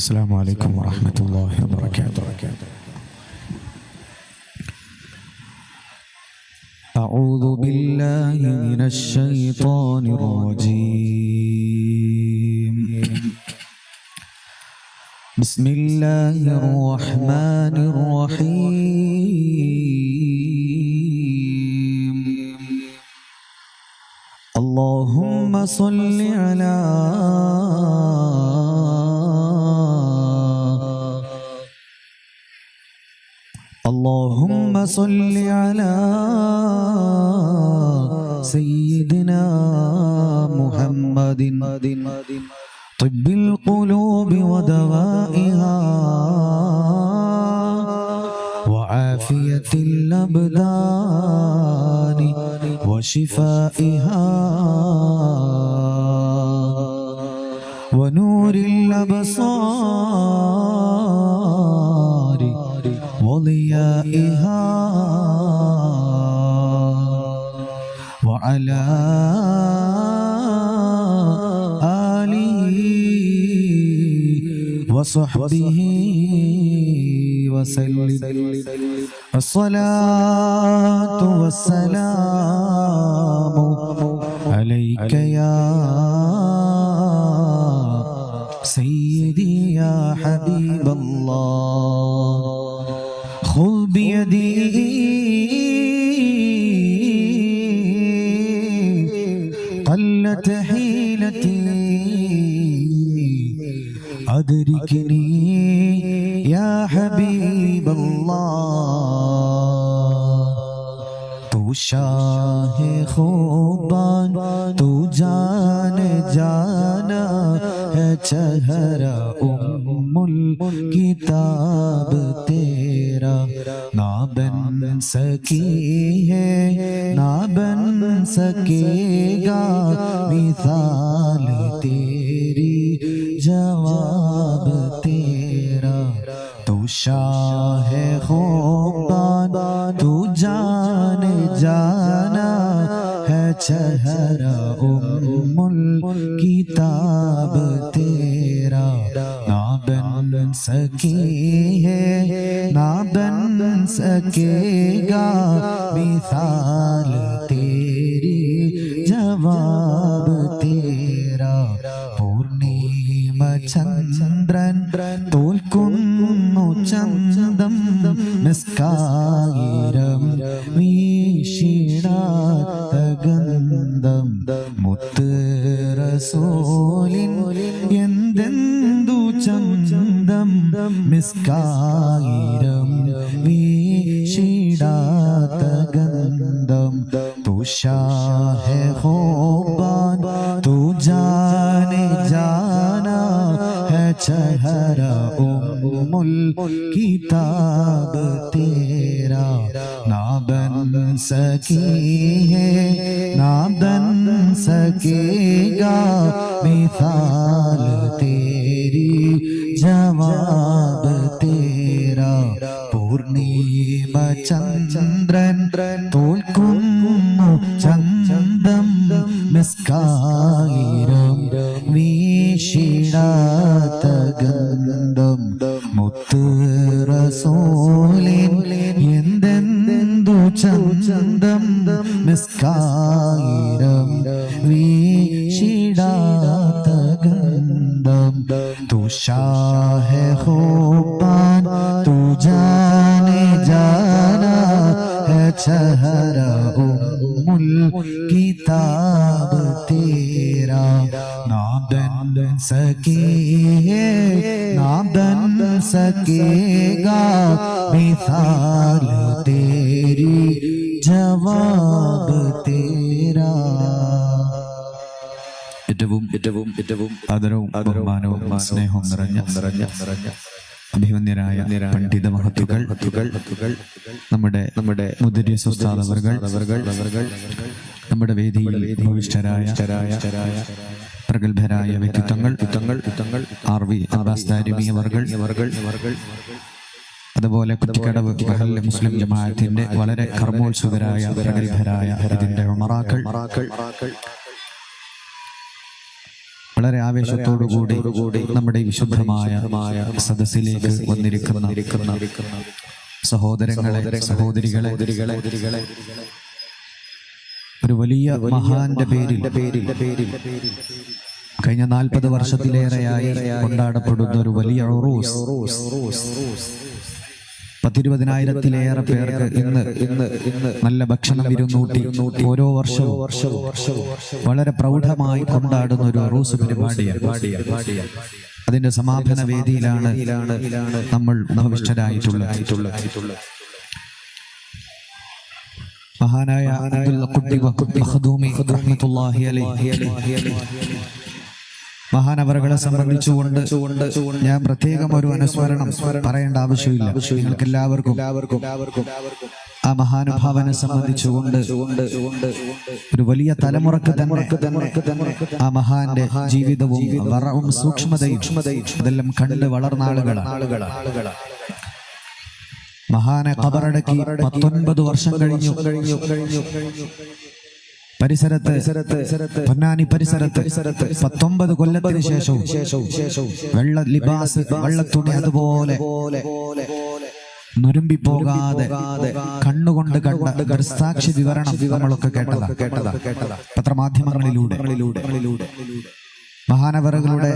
السلام عليكم ورحمة الله وبركاته. أعوذ بالله من الشيطان الرجيم. بسم الله الرحمن الرحيم. اللهم صل على سيدنا محمد طب القلوب ودوائها وعافية الأبدان وشفائها ونور الأبصار وضيائها وعلى آله وصحبه وسلم. الصلاة والسلام عليك يا سيدي يا حبيب الله. خذ بيدي قلت حيلتي أدركني يا حبيب الله. تو شاہ خوبان تو جان جانا ہے چہرہ ام الکتاب تیرا. نہ بن سکی ہے نہ بن سکے گا مثال تیری جواب تیرا. تو شاہ خوبان تو جان جانا ہے چہرہ ام الکتاب تیرا. نہ بن سکی ہے نہ بن سکے گا مثال تیری جواب تیرا. പൂർണിമ ചന്ദ്രൻ തോൽക്കുന്നു ചന്തം നിസ്കായിരം വീശിടാത്ത ഗന്ധം മുത്ത് റസൂലിൻ എന്തെന്തു ചന്തം മിസ്കായിരം വീശിടാത്ത ഗന്ധം. തു ഷാഹെ ഖുബാൻ തു ജാനെ ജാനാ है चेहरा उम्मुल किताब तेरा. ना बन सकी है ना बन सकेगा मिसाल तेरी जवाब तेरा. പൂർണിമ ചന്ദ്രൻ തോൽക്കുന്നു ചന്തം മിസ്കായിരം വീശിടാത്ത ഗന്ധം മുത്ത് റസൂലിൻ എന്തെന്തു ചന്തം മിസ്കായിരം വീശിടാത്ത ഗന്ധം. തു ഷാഹെ ഖുബാൻ തു ജാനെ ജാനാ है चेहरा उम्मुल किताब तेरा. ना बन सके ना बन सकेगा मिसाल तेरी जवाब तेरा. ഏറ്റവും ആദരവും ബഹുമാനവും സ്നേഹവും നിറഞ്ഞ അഭിമന്യരായ പണ്ഡിത മഹത്തുക്കൾ നമ്മുടെ മുദരിസ് ഉസ്താദ് അവർകൾ നമ്മുടെ വേദിയിൽ ഭൂയിഷ്ഠരായ പ്രഗത്ഭരായ വ്യക്തിത്വങ്ങൾ ആർവി അബ്ബാസ് ദാരിമി അവർകൾ അതുപോലെ കുറ്റിക്കടവ് മഹല്ല് മുസ്ലിം ജമാഅത്തിന്റെ വളരെ കർമ്മോത്സുകരായ പ്രഗത്ഭരായ ഇതിന്റെ ഉമറാക്കൾ വളരെ ആവേശത്തോടുകൂടി നമ്മുടെ ഈ വിശുദ്ധമായ സദസ്സിലേക്ക് വന്നിരിക്കുന്ന സഹോദരങ്ങളെ, സഹോദരികളെ, ഒരു വലിയ മഹാന്റെ പേരിൽ കഴിഞ്ഞ 40 വർഷത്തിലേറെയായി കൊണ്ടാടപ്പെടുന്ന ഒരു വലിയ ഉറൂസ്, 10-20,000-ത്തിലേറെ പേർക്ക് ഇന്ന് നല്ല ഭക്ഷണം വിരുന്നൂട്ടി ഓരോ വർഷവും വളരെ പ്രൗഢമായി കൊണ്ടാടുന്ന ഒരു ഉറൂസ് പരിപാടിയാണ്. അതിന്റെ സമാപന വേദിയിലാണ് നമ്മൾ ഉപവിഷ്ടരായിട്ടുള്ളത്. മഹാനായ അബ്ദുൽ ഖുദ്ദി മഖ്ദൂമി റഹ്മത്തുള്ളാഹി അലൈഹി മഹാനവറുകളെ സംബന്ധിച്ചുകൊണ്ട് ഞാൻ പ്രത്യേകം ഒരു അനുസ്മരണം പറയേണ്ട ആവശ്യമില്ല. നിങ്ങൾക്ക് എല്ലാവർക്കും ആ മഹാനുഭാവനെ സംബന്ധിച്ചുകൊണ്ട് ഒരു വലിയ തലമുറക്ക് തന്നെ ആ മഹാന്റെ ജീവിതവും വറവും സൂക്ഷ്മതയും അതെല്ലാം കണ്ട് വളർന്ന ആളുകളാണ്. മഹാനെ ഖബറടക്കി 19 വർഷം കഴിഞ്ഞു. പൊന്നാനി പരിസരത്ത് 19 കൊല്ലത്തിന് ശേഷവും വെള്ള ലിബാസ്, വെള്ളത്തുണി അതുപോലെ നുരുമ്പി പോകാതെ കണ്ണുകൊണ്ട് കണ്ട ദൃക്സാക്ഷി വിവരണം നമ്മളൊക്കെ കേട്ടതാ പത്രമാധ്യമങ്ങളിലൂടെ. മഹാനവറുകളുടെ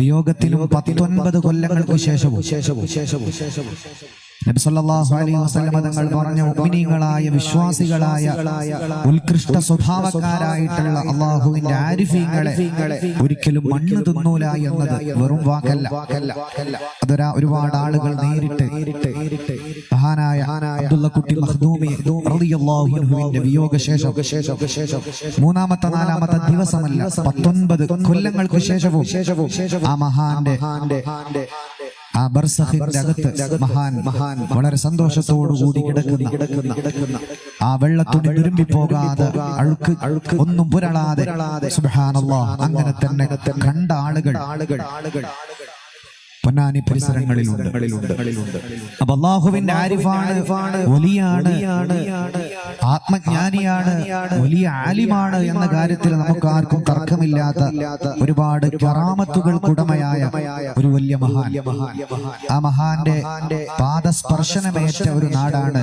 വിയോഗത്തിനും 19 കൊല്ലങ്ങൾക്ക് ശേഷവും നബി സല്ലല്ലാഹു അലൈഹി വസല്ലം തങ്ങൾ പറഞ്ഞ മുഅ്മിനീങ്ങളായ വിശ്വാസികളായ ഉത്കൃഷ്ട സ്വഭാവക്കാരായിട്ടുള്ള അല്ലാഹുവിന്റെ ആരിഫീങ്ങളെ ഒരിക്കലും മണ്ണ് തിന്നൂല എന്നത് വെറും വാക്കല്ല. അതൊരാ ഒരുപാട് ആളുകൾ നേരിട്ട് മഹാനായ അബ്ദുൽ ഖുദ്ദി മഖ്ദൂമി റളിയല്ലാഹു അൻഹുവിന്റെ വിയോഗശേഷം 3-ാമത്തെ 4-ാമത്തെ ദിവസമല്ല, 19 കൊല്ലങ്ങൾക്ക് ശേഷവും ആ മഹാന്റെ ആ ബർസഖിന്റെ അകത്ത് മഹാൻ വളരെ സന്തോഷത്തോടുകൂടി കിടക്കുന്ന ആ വെള്ളത്തുണി നുരുമ്പി പോകാതെ അഴുക്ക് ഒന്നും പുരളാതെ സുബ്ഹാനല്ലാഹ് അങ്ങനെ തന്നെ കണ്ട ആളുകൾ പൊന്നാനി പരിസരങ്ങളിലുണ്ട്. അപ്പൊ അല്ലാഹുവിന്റെ ആരിഫാണ്, വലിയാണ്, ആത്മജ്ഞാനിയാണ്, വലിയ ആലിമാണ് എന്ന കാര്യത്തിൽ നമുക്ക് ആർക്കും തർക്കമില്ലാത്ത ഒരുപാട് കറാമത്തുകൾക്കുടമയായ ഒരു വലിയ മഹാൻ. ആ മഹാന്റെ പാദസ്പർശനമേറ്റ ഒരു നാടാണ്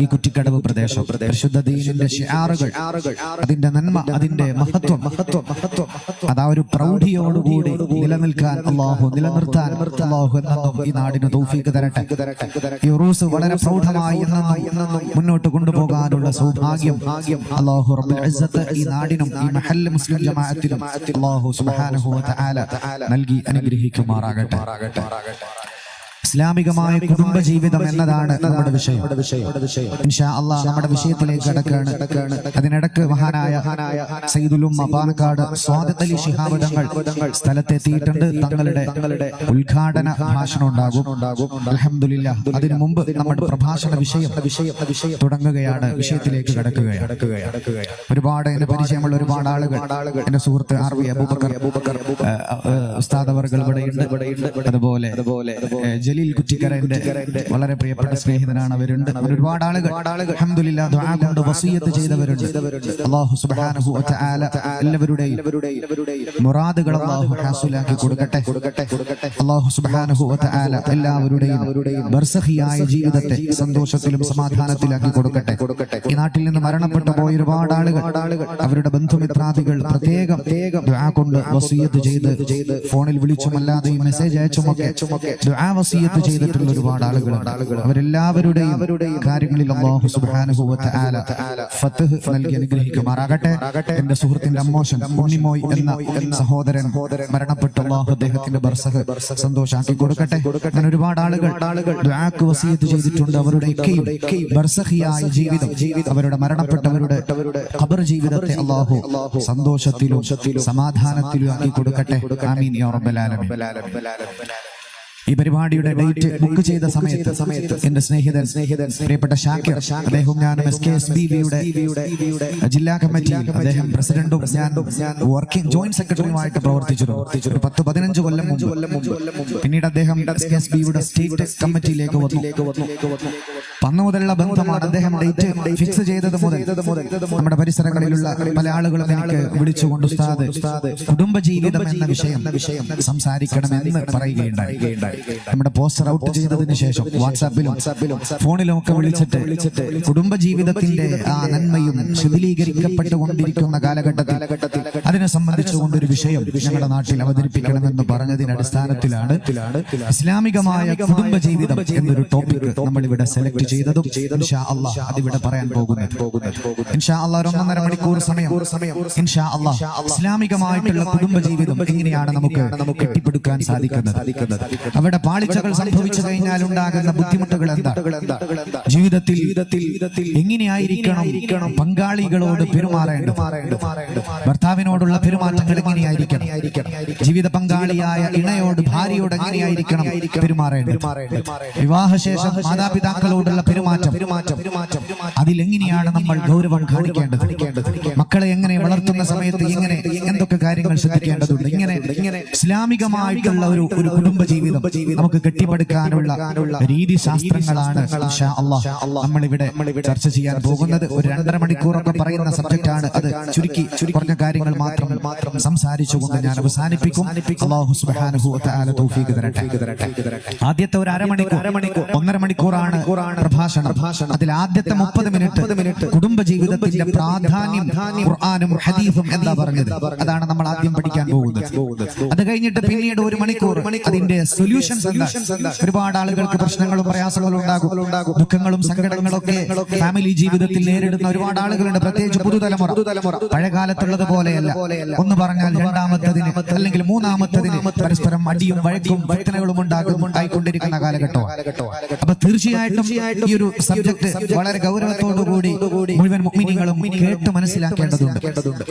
ഈ കുറ്റിക്കടവ് പ്രദേശം. പരിശുദ്ധ ദീനിന്റെ ശിആറുകൾ, അതിന്റെ നന്മ, അതിന്റെ മഹത്വം അതാ ഒരു പ്രൗഢിയോടുകൂടി നിലനിൽക്കാൻ നിലനിർത്താൻ അല്ലാഹു എന്നും ഈ നാടിന് തൗഫീഖ് തരട്ടെ. ഈ ഉറൂസ് വളരെ പ്രൗഢമായി എന്നും മുന്നോട്ട് കൊണ്ടുപോകാനുള്ള സൗഭാഗ്യം അല്ലാഹു റബ്ബുൽ ഇസ്സത്ത് ഈ നാടിനും ഈ മഹല്ല് മുസ്ലിം ജമാഅത്തിനും അല്ലാഹു സുബ്ഹാനഹു വ തആല നൽകി അനുഗ്രഹിക്കുമാറാകട്ടെ. ഇസ്ലാമികമായ കുടുംബ ജീവിതം എന്നതാണ് നമ്മുടെ വിഷയം. ഇൻഷാ അല്ലാഹ് നമ്മുടെ വിഷയത്തിലേക്ക് കടക്കുകയാണ്. അതിനിടക്ക് മഹാനായ സയ്യിദുൽ ഉമ്മ പാണക്കാട് സ്വാദിഖ് അലി ശിഹാബ് തങ്ങൾ സ്ഥലത്തെത്തിയിട്ടുണ്ട്. തങ്ങളുടെ ഉദ്ഘാടന ഭാഷണം ഉണ്ടാകും അൽഹംദുലില്ലാഹ്. അതിനു മുമ്പ് നമ്മുടെ പ്രഭാഷണ വിഷയം തുടങ്ങുകയാണ്. വിഷയത്തിലേക്ക് കടക്കുകയാണ്. ഒരുപാട് എന്നെ പരിചയമുള്ള ഒരുപാട് ആളുകൾ, എന്റെ സുഹൃത്ത് ആർവി അബൂബക്കർ ഉസ്താദ് അവർകൾ ഇവിടെയുണ്ട്. അതുപോലെ ജലീൽ കുറ്റിക്കരന്റെ വളരെ പ്രിയപ്പെട്ട സ്നേഹിതനാണ് അവരുണ്ട്. ഒരുപാട് ആളുകൾ അൽഹംദുലില്ലാഹ് ദുആ കൊണ്ട് വസിയത്ത് ചെയ്തവരുണ്ട്. അല്ലാഹു സുബ്ഹാനഹു വ തആല എല്ലാവരുടെയും മുറാദുകൾ അല്ലാഹു ഹാസിലാക്കി കൊടുക്കട്ടെ. അല്ലാഹു സുബ്ഹാനഹു വ തആല എല്ലാവരുടെയും ബർസഖിയായ ജീവിതത്തെ സന്തോഷത്തിലും സമാധാനത്തിലാക്കി കൊടുക്കട്ടെ. ഈ നാട്ടിൽ നിന്ന് മരണപ്പെട്ടു പോയ ഒരുപാട് ആളുകൾ, അവരുടെ ബന്ധുമിത്രാദികൾ പ്രത്യേകം ദുആ കൊണ്ട് വസിയത്ത് ചെയ്ത് ഫോണിൽ വിളിച്ചുമല്ലാതെ മെസ്സേജ് അയച്ചുമൊക്കെ ദുആ വസിയത്ത് ചെയ്തിട്ടുള്ള ഒരുപാട് ആളുകളുണ്ട്. അവരെല്ലാവരുടെയും കാര്യങ്ങളിൽ അല്ലാഹു സുബ്ഹാനഹു വ തആല ഫത്ഹ് നൽകി അനുഗ്രഹിക്കുമാറാകട്ടെ. എന്റെ സുഹൃത്തിന്റെ അമ്മോഷൻ ഉണ്ണിമോയ് എന്ന സഹോദരൻ മരണപ്പെട്ട അല്ലാഹു അദ്ദേഹത്തിന്റെ ബർസഖ് സന്തോഷാക്കി കൊടുക്കട്ടെ. അങ്ങനെ ഒരുപാട് ആളുകൾ ദുആക്ക് വസിയത്ത് ചെയ്തിട്ടുണ്ട്. അവരുടെയൊക്കെയും ബർസഖിയായ ജീവിതം, അവരുടെ മരണപ്പെട്ടവരുടെ ഖബർ ജീവിതത്തെ അല്ലാഹു സന്തോഷത്തിലും സമാധാനത്തിലും ആക്കി കൊടുക്കട്ടെ. ആമീൻ യാ റബ്ബൽ ആലമീൻ. ഈ പരിപാടിയുടെ ഡേറ്റ് ബുക്ക് ചെയ്ത സമയത്ത് എന്റെ സ്നേഹിതൻ പ്രിയപ്പെട്ട ഷാക്കിർ, അദ്ദേഹം ഞാനും SKSBയുടെ ജില്ലാ കമ്മിറ്റി അദ്ദേഹം പ്രസിഡന്റും ഞാൻ വർക്കിംഗ് ജോയിന്റ് സെക്രട്ടറിയുമായിട്ട് പ്രവർത്തിച്ചിരുന്നു 10-15 കൊല്ലം മുമ്പ്. പിന്നീട് അദ്ദേഹം SKSBയുടെ സ്റ്റേറ്റ് കമ്മിറ്റിയിലേക്ക് വന്നു. അന്ന് മുതലുള്ള ബന്ധമാണ്. അദ്ദേഹം ഡേറ്റ് ഫിക്സ് ചെയ്തത് മുതൽ നമ്മുടെ പരിസരങ്ങളിലുള്ള പല ആളുകളും എനിക്ക് വിളിച്ചുകൊണ്ട് ഉസ്താദ് കുടുംബജീവിതം എന്ന വിഷയം സംസാരിക്കണമെന്ന് പറയുകയുണ്ടായി. നമ്മുടെ പോസ്റ്റർ ഔട്ട് ചെയ്തതിന് ശേഷം വാട്സാപ്പിലും ഫോണിലും ഒക്കെ വിളിച്ചിട്ട് കുടുംബജീവിതത്തിന്റെ ആ നന്മയും ശിഥിലീകരിക്കപ്പെട്ടുകൊണ്ടിരിക്കുന്ന കാലഘട്ടത്തിൽ അതിനെ സംബന്ധിച്ചുകൊണ്ടൊരു വിഷയം ഞങ്ങളുടെ നാട്ടിൽ അവതരിപ്പിക്കണമെന്ന് പറഞ്ഞതിന്റെ അടിസ്ഥാനത്തിലാണ് ഇസ്ലാമികമായ കുടുംബജീവിതം എന്നൊരു ടോപ്പിക് നമ്മൾ ഇവിടെ സെലക്ട് ചെയ്തതും ഇൻഷാ അല്ലാഹ് അതിവിടെ പറയാൻ പോകുന്നത്. ഇൻഷാ അല്ലാഹ് 1.5 മണിക്കൂർ സമയം ഇൻഷാ അല്ലാഹ് ഇസ്ലാമികമായിട്ടുള്ള കുടുംബജീവിതം എങ്ങനെയാണ് നമുക്ക് കെട്ടിപ്പടുക്കാൻ സാധിക്കുന്നത്, അവിടെ പാളിച്ചകൾ സംഭവിച്ചു കഴിഞ്ഞാൽ ഉണ്ടാകുന്ന ബുദ്ധിമുട്ടുകൾ എന്താ, ജീവിതത്തിൽ എങ്ങനെയായിരിക്കണം പങ്കാളികളോട് പെരുമാറേണ്ടത്, ഭർത്താവിനോടുള്ള പെരുമാറ്റങ്ങൾ എങ്ങനെയായിരിക്കണം, ജീവിത പങ്കാളിയായ ഇണയോട് ഭാര്യയോട് എങ്ങനെയായിരിക്കണം പെരുമാറേണ്ടത്, വിവാഹശേഷം മാതാപിതാക്കളോടുള്ള പെരുമാറ്റം അതിലെങ്ങനെയാണ് നമ്മൾ ഗൗരവം കാണിക്കേണ്ടത്, മക്കളെ എങ്ങനെ വളർത്തുന്ന സമയത്ത് എങ്ങനെ എന്തൊക്കെ കാര്യങ്ങൾ ശ്രദ്ധിക്കേണ്ടതുണ്ട്. ഇങ്ങനെ ഇസ്ലാമികമായിട്ടുള്ള ഒരു കുടുംബജീവിതം നമുക്ക് കെട്ടിപ്പടുക്കാനുള്ള രീതി ശാസ്ത്രങ്ങളാണ് ഇൻഷാ അല്ലാഹ് നമ്മളിവിടെ ചർച്ച ചെയ്യാൻ പോകുന്നത്. ഒരു 2.5 മണിക്കൂറൊക്കെ പറയുന്ന സബ്ജക്റ്റാണ്. അത് ചുരുക്കി കുറഞ്ഞ കാര്യങ്ങൾ മാത്രം സംസാരിച്ചുകൊണ്ട് ഞാൻ അവസാനിപ്പിക്കും. അല്ലാഹു സുബ്ഹാനഹു വ തആല തൗഫീഖ് തരട്ടെ. ആദ്യത്തെ ഒരു 1.5 മണിക്കൂറാണ് പ്രഭാഷണം. അതിൽ ആദ്യത്തെ 30 മിനിറ്റ് കുടുംബജീവിതത്തിന്റെ പ്രാധാന്യം ഖുർആനും ഹദീസും എന്താ പറഞ്ഞത് അതാണ് നമ്മൾ ആദ്യം പഠിക്കാൻ പോകുന്നത്. അത് കഴിഞ്ഞിട്ട് പിന്നീട് 1 മണിക്കൂർ അതിന്റെ സൊല്യൂഷൻസ് എന്താ. ഒരുപാട് ആളുകൾക്ക് പ്രശ്നങ്ങളും പ്രയാസങ്ങളും ഉണ്ടാകും, ദുഃഖങ്ങളും സങ്കടങ്ങളും ഒക്കെ ഫാമിലി ജീവിതത്തിൽ നേരിടുന്ന ഒരുപാട് ആളുകളുണ്ട്. പ്രത്യേകിച്ച് പുതുതലമുറ പഴയകാലത്തുള്ളത് പോലെയല്ല. ഒന്ന് പറഞ്ഞാൽ രണ്ടാമത്തതിന് അല്ലെങ്കിൽ മൂന്നാമത്തതിന് പരസ്പരം അടിയും വഴക്കും ഫിത്നകളും ഉണ്ടായിക്കൊണ്ടിരിക്കുന്ന കാലഘട്ടം. അപ്പൊ തീർച്ചയായിട്ടും ഈ ഒരു സബ്ജക്ട് വളരെ ഗൗരവത്തോടുകൂടി മുഴുവൻ മുഅ്മിനീങ്ങളും കേട്ട് മനസ്സിലാക്കേണ്ടതുണ്ട്.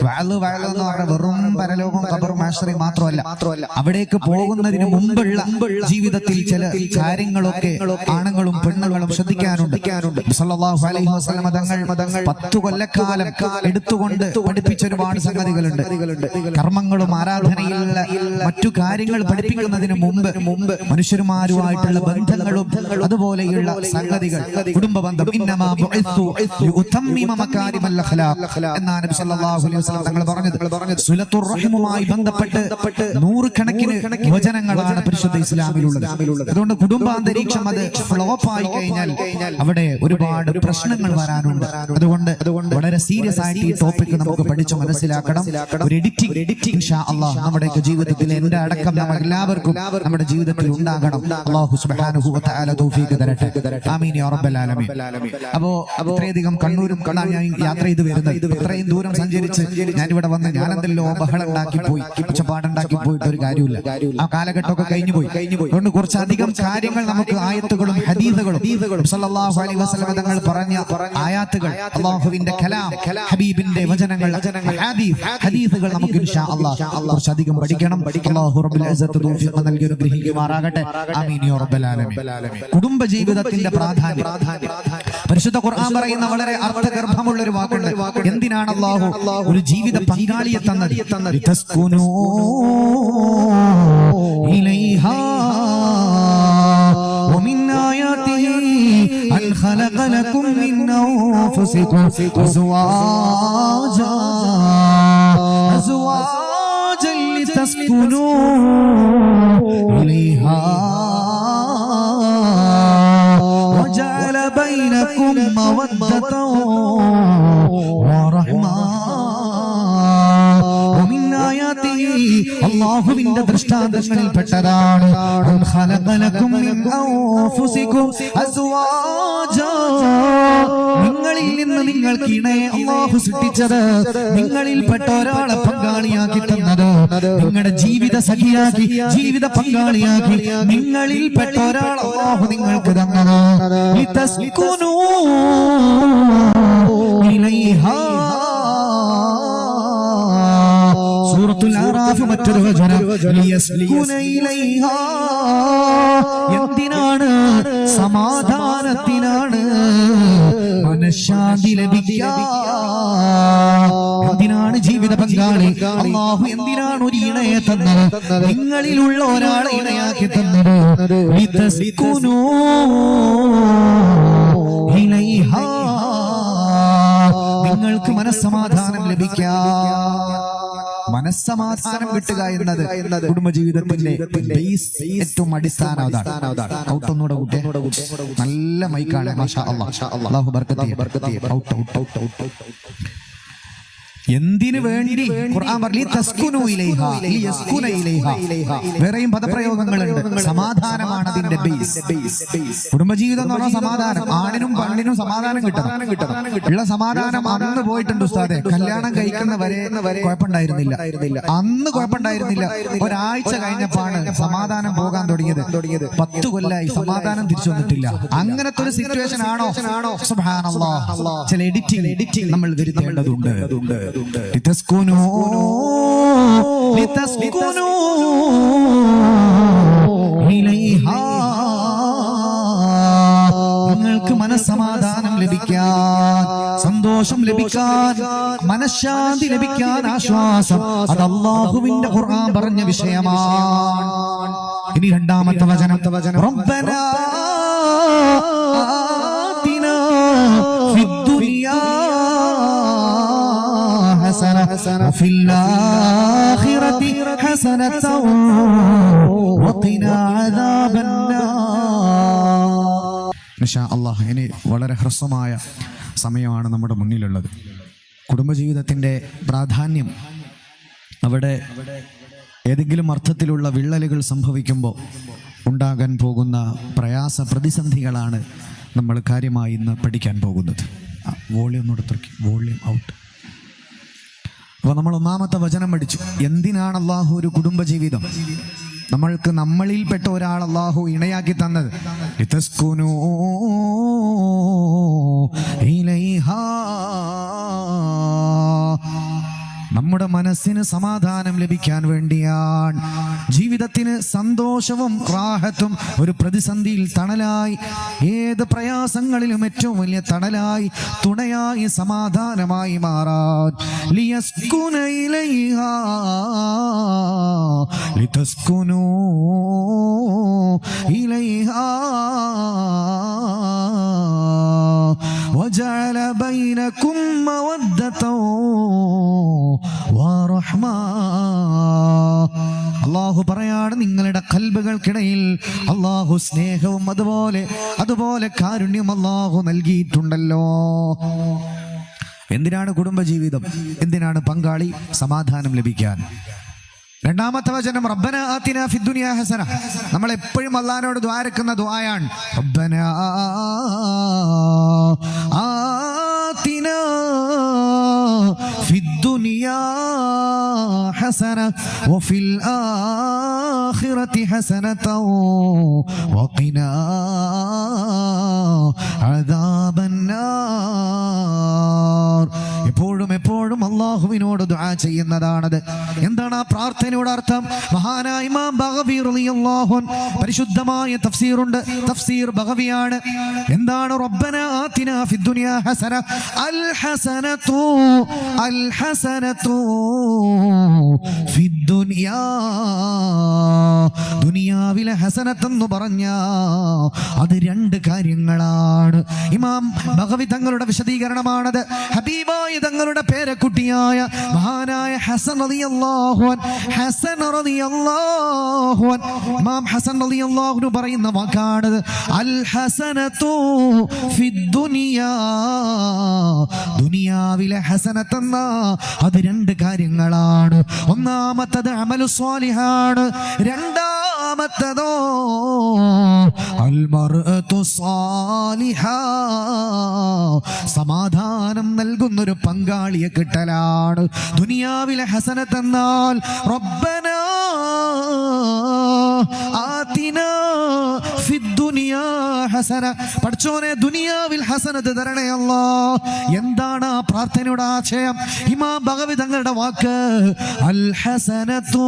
വഅള് എന്ന് പറഞ്ഞ വെറും പരലോകം ഖബറും ആശ്രയം മാത്രമല്ല, അവിടേക്ക് പോകുന്നതിന് മുമ്പുള്ള ജീവിതത്തിൽ ചില കാര്യങ്ങളൊക്കെ ആണുങ്ങളും പെണ്ണുങ്ങളും ശ്രദ്ധിക്കാനുണ്ട്. സല്ലല്ലാഹു അലൈഹി വസല്ലം തങ്ങൾ 10 കൊല്ലക്കാലം എടുത്തുകൊണ്ട് പഠിപ്പിച്ച ഒരുപാട് സംഗതികളുണ്ട്. കർമ്മങ്ങളും ആരാധനയിലുള്ള മറ്റു കാര്യങ്ങൾ പഠിപ്പിക്കുന്നതിന് മുമ്പ് മനുഷ്യരുമാരുമായിട്ടുള്ള ബന്ധങ്ങളും അതുപോലെയുള്ള സംഗതികൾ, കുടുംബ ബന്ധം ഇന്നമാ ബുഇത്തു ലിഉതമ്മിമ മകാരിമൽ അഖ്ലാഖ് എന്നാണ് നബി സല്ലല്ലാഹു അലൈഹി വസല്ലം തങ്ങൾ പറഞ്ഞത്. സുലത്തുർ റഹിമുമായി ബന്ധപ്പെട്ട് 100 കണക്കിന് വചനങ്ങളാണ് പരിശുദ്ധ ഇസ്ലാമിലുള്ളത്. അതുകൊണ്ട് കുടുംബാന്തരീക്ഷം അത് ഫ്ലോപ്പ് ആയി കഴിഞ്ഞാൽ അവിടെ ഒരുപാട് പ്രശ്നങ്ങൾ വരാനുണ്ട്. അതുകൊണ്ട് വളരെ സീരിയസ് ആയിട്ട് ഈ ടോപ്പിക് നമുക്ക് പഠിച്ചു മനസ്സിലാക്കണം. ഒരു എഡിറ്റിംഗ് ഇൻഷാ അല്ലാഹ് നമ്മുടെ ജീവിതത്തിൽ എന്റെ അടക്കം നമ്മൾ എല്ലാവർക്കും നമ്മുടെ ജീവിതത്തിൽ ഉണ്ടാകണം. അല്ലാഹു സുബ്ഹാനഹു വ തആല തൗഫീഖ് തരട്ടെ. ആമീൻ യാ റബ്ബൽ ആലമീൻ. അപ്പോ ഇത്രയധികം കണ്ണൂരും ഞാൻ യാത്ര ചെയ്ത് വരുന്നത്, ഇത്രയും ദൂരം സഞ്ചരിച്ച് ഞാനിവിടെ വന്ന് ഞാനെന്തല്ലോ ബഹളം ഉണ്ടാക്കി പോയി, ഒച്ചപ്പാടുണ്ടാക്കി പോയിട്ട് ഒരു കാര്യമില്ല. ആ കാലഘട്ടമൊക്കെ കഴിഞ്ഞു പോയി. അതുകൊണ്ട് കുറച്ചധികം കാര്യങ്ങൾ നമുക്ക് ആയത്തുകളും ഹദീസുകളും സല്ലല്ലാഹു അലൈഹി വസല്ലം തങ്ങൾ പറഞ്ഞ ആയാത്തുകൾ, അല്ലാഹുവിന്റെ കലാം, ഹബീബിന്റെ വചനങ്ങൾ, ഹദീസുകൾ നമുക്ക് ഇൻഷാ അല്ലാഹ് കുറച്ചധികം പഠിക്കണം. അല്ലാഹു റബ്ബുൽ ഇസ്സത്ത് തൗഫീഖ് നൽകി അനുഗ്രഹിക്കുമാറാകട്ടെ. ആമീൻ യാ റബ്ബൽ ആലമീൻ. കുടുംബജീവിതത്തിന്റെ പ്രാധാന്യം പരിശുദ്ധ ഖുർആൻ പറയുന്ന വളരെ അർത്ഥഗർഭമുള്ള ഒരു വാക്കുണ്ട്. എന്തിനാണ് അല്ലാഹു ഒരു ജീവിത പങ്കാളിയെ തന്നത്? ലിതസ്കുനൂ ഇലൈഹാ വമിൻ ആയാതിഹി അൻ ഖലഖ ലക്കും മിൻ അൻഫുസികും അസ്വാജൻ ലിതസ്കുനൂ ഇലൈഹാ وجعل بينكم مودة ورحمة ومن آياته അല്ലാഹുവിന്റെ ദൃഷ്ടാന്തങ്ങളിൽ പെട്ടതാണ് നിങ്ങളിൽ നിന്ന് നിങ്ങൾക്ക് ഇണയെ അല്ലാഹു സൃഷ്ടിച്ചത്, നിങ്ങളിൽ പെട്ട ഒരാളെ പങ്കാളിയാക്കി തന്നത്, നിങ്ങളുടെ ജീവിത സഖിയാക്കി ജീവിത പങ്കാളിയാക്കി നിങ്ങളിൽ പെട്ട ഒരാൾ അല്ലാഹു നിങ്ങൾക്ക് തന്നത്. ലിതസ്കുനൂ ഇലൈഹാ സൂറത്തുൽ അറാഫ് മറ്റൊരു വചനം ലിയസ്കുന ഇലൈഹാ സമാധാനത്തിനാണ്, മനഃശാന്തി ലഭിക്കാൻ. എന്തിനാണ് ജീവിത പങ്കാളി? അല്ലാഹു എന്തിനാണ് ഒരു ഇണയെ തന്നത്? നിങ്ങളിലുള്ള ഒരാളെ ഇണയാക്കി തന്നത് ലിതസ്കുനൂ ഇലൈഹാ, നിങ്ങൾക്ക് മനസ്സമാധാനം ലഭിക്കാൻ. മനസ്സമാധാനം കിട്ടുക എന്നത് കുടുംബജീവിതത്തിന്റെ ഏറ്റവും അടിസ്ഥാനം. ഔട്ടൊന്നുകൂടെ കൂട്ടെ, നല്ല മൈക്കാണ്. മാഷാ അല്ലാഹ്, അല്ലാഹു ബർക്കത്ത് ചെയ്യട്ടെ. ഔട്ട്. എന്തിനു വേണ്ടി ഖുർആൻ പറഞ്ഞു തസ്കുനു ഇലൈഹാ, ലിയസ്കുന ഇലൈഹാ. വേറെയും പദപ്രയോഗങ്ങളുണ്ട്. സമാധാനമാണ് അതിന്റെ ബേസ്. കുടുംബജീവിതം എന്ന് പറഞ്ഞാൽ സമാധാനം. ആണിനും പെണ്ണിനും സമാധാനം കിട്ടണം. ഉള്ള സമാധാനം അന്ന് പോയിട്ടുണ്ട് ഉസ്താദെ. കല്യാണം കഴിക്കുന്ന വരെ കുഴപ്പമുണ്ടായിരുന്നില്ല. അന്ന് കുഴപ്പമുണ്ടായിരുന്നില്ല. ഒരാഴ്ച കഴിഞ്ഞപ്പാണ് സമാധാനം പോകാൻ തുടങ്ങിയത്. 10 കൊല്ലായി സമാധാനം തിരിച്ചു വന്നിട്ടില്ല. അങ്ങനത്തെ ഒരു സിറ്റുവേഷൻ ആണോ? സുബ്ഹാനല്ലാഹ്. ചില എഡിറ്റിംഗ് നമ്മൾ വരുത്തേണ്ടതുണ്ട്. നിങ്ങൾക്ക് മനസ്സമാധാനം ലഭിക്കാൻ, സന്തോഷം ലഭിക്കാൻ, മനഃശാന്തി ലഭിക്കാൻ, ആശ്വാസം. അത് അല്ലാഹുവിന്റെ ഖുർആൻ പറഞ്ഞ വിഷയമാണ്. ഇനി രണ്ടാമത്തെ വചനം, റബ്ബനാ ആതിനാ ഫിദ്ദുനിയാ وفي الآخرة حسنة وقنا عذاب النار. ഇൻഷാ അല്ലാഹ് ഇനി വളരെ ഹ്രസ്വമായ സമയമാണ് നമ്മുടെ മുന്നിലുള്ളത്. കുടുംബജീവിതത്തിൻ്റെ പ്രാധാന്യം, അവിടെ ഏതെങ്കിലും അർത്ഥത്തിലുള്ള വിള്ളലുകൾ സംഭവിക്കുമ്പോൾ ഉണ്ടാകാൻ പോകുന്ന പ്രയാസ പ്രതിസന്ധികളാണ് നമ്മൾ കാര്യമായി ഇന്ന് പഠിക്കാൻ പോകുന്നത്. Volume out. അപ്പോൾ നമ്മൾ ഒന്നാമത്തെ വചനം പഠിച്ചു. എന്തിനാണ് അല്ലാഹു ഒരു കുടുംബജീവിതം നമ്മൾക്ക്, നമ്മളിൽപ്പെട്ട ഒരാൾ അല്ലാഹു ഇണയാക്കി തന്നത്? ലിതസ്കുനൂ ഇലൈഹാ, നമ്മുടെ മനസ്സിന് സമാധാനം ലഭിക്കാൻ വേണ്ടിയാണ്. ജീവിതത്തിന് സന്തോഷവും റാഹത്തും ഒരു പ്രതിസന്ധിയിൽ തണലായി, ഏത് പ്രയാസങ്ങളിലും ഏറ്റവും വലിയ തണലായി, തുണയായി, സമാധാനമായി മാറാൻ. ലിയസ്കുന ഇലൈഹാ ലിതസ്കുനൂ ഇലൈഹാ വജഅല ബൈനകും മവദ്ദതൻ വറഹ്മ. അല്ലാഹു പറയാണ്, നിങ്ങളുടെ ഖൽബുകൾക്കിടയിൽ അല്ലാഹു സ്നേഹവും അതുപോലെ കാരുണ്യം അല്ലാഹു നൽകിയിട്ടുണ്ടല്ലോ. എന്തിനാണ് കുടുംബജീവിതം? എന്തിനാണ് പങ്കാളി? സമാധാനം ലഭിക്കാൻ. രണ്ടാമത്തെ വചനം, റബ്ബനാ ആതിനാ ഫിദ്ദുനിയാ ഹസന. നമ്മൾ എപ്പോഴും അല്ലാഹുവിനോട് ദുആരക്കുന്ന ദുആയാണ് റബ്ബനാ ആതിനാ ഫിദ്ദുനിയാ ഹസന വഫിൽ ആഖിറതി ഹസനതൻ വഖിനാ അദാബന്നാർ. എപ്പോഴും അല്ലാഹുവിനോട് ദുആ ചെയ്യുന്നതാണത്. എന്താണ് ആ പ്രാർത്ഥനയുടെ അർത്ഥം? മഹാനായ ഇമാം ബഗവി റളിയല്ലാഹു അൻഹു പരിശുദ്ധമായ തഫ്സീറുണ്ട്, തഫ്സീർ ബഗവിയാണ്. എന്താണ് റബ്ബനാ ആതിനാ ഫിദ്ദുനിയാ ഹസന? അൽ ഹസനതു ഫിദ്ദുനിയാ. ദുനിയാവിലെ ഹസനത്ത് എന്ന് പറഞ്ഞാ അത് 2 കാര്യങ്ങളാണ്. ഇമാം ബഗവി തങ്ങളുടെ വിശദീകരണമാണത്. ഹബീബായ തങ്ങളുടെ പേരക്കുട്ടിയായ മഹാനായ ഹസൻ റളിയല്ലാഹു അൻഹു, ഇമാം ഹസൻ റളിയല്ലാഹു അൻഹു പറയുന്ന വാക്കാണ് അൽ ഹസനതു ഫിദ്ദുനിയാ. ദുനിയാവിലെ ഹസനത്ത് എന്ന അത് 2 കാര്യങ്ങളാണ്. ഒന്നാമത്തത് അമലു സ്വാലിഹാണ്, രണ്ടാമത്തതോ അൽ മർഅതു സ്വാലിഹാ, സമാധാനം നൽകുന്നൊരു പങ്കാളിയെ കിട്ടലാണ്. ദുനിയാവിലെ ഹസനത്ത് എന്നാൽ റബ്ബനാ ആതിനാ ഫിദ്ദുനിയാ ഹസന. പഠിച്ചോനെ, ദുനിയാവിൽ ഹസനത്ത് തരണേ അല്ലാഹ്. എന്താണ് ആ പ്രാർത്ഥനയുടെ ആശയം? ഇമാം ബഗവി തങ്ങളുടെ വാക്ക് അൽ ഹസനതു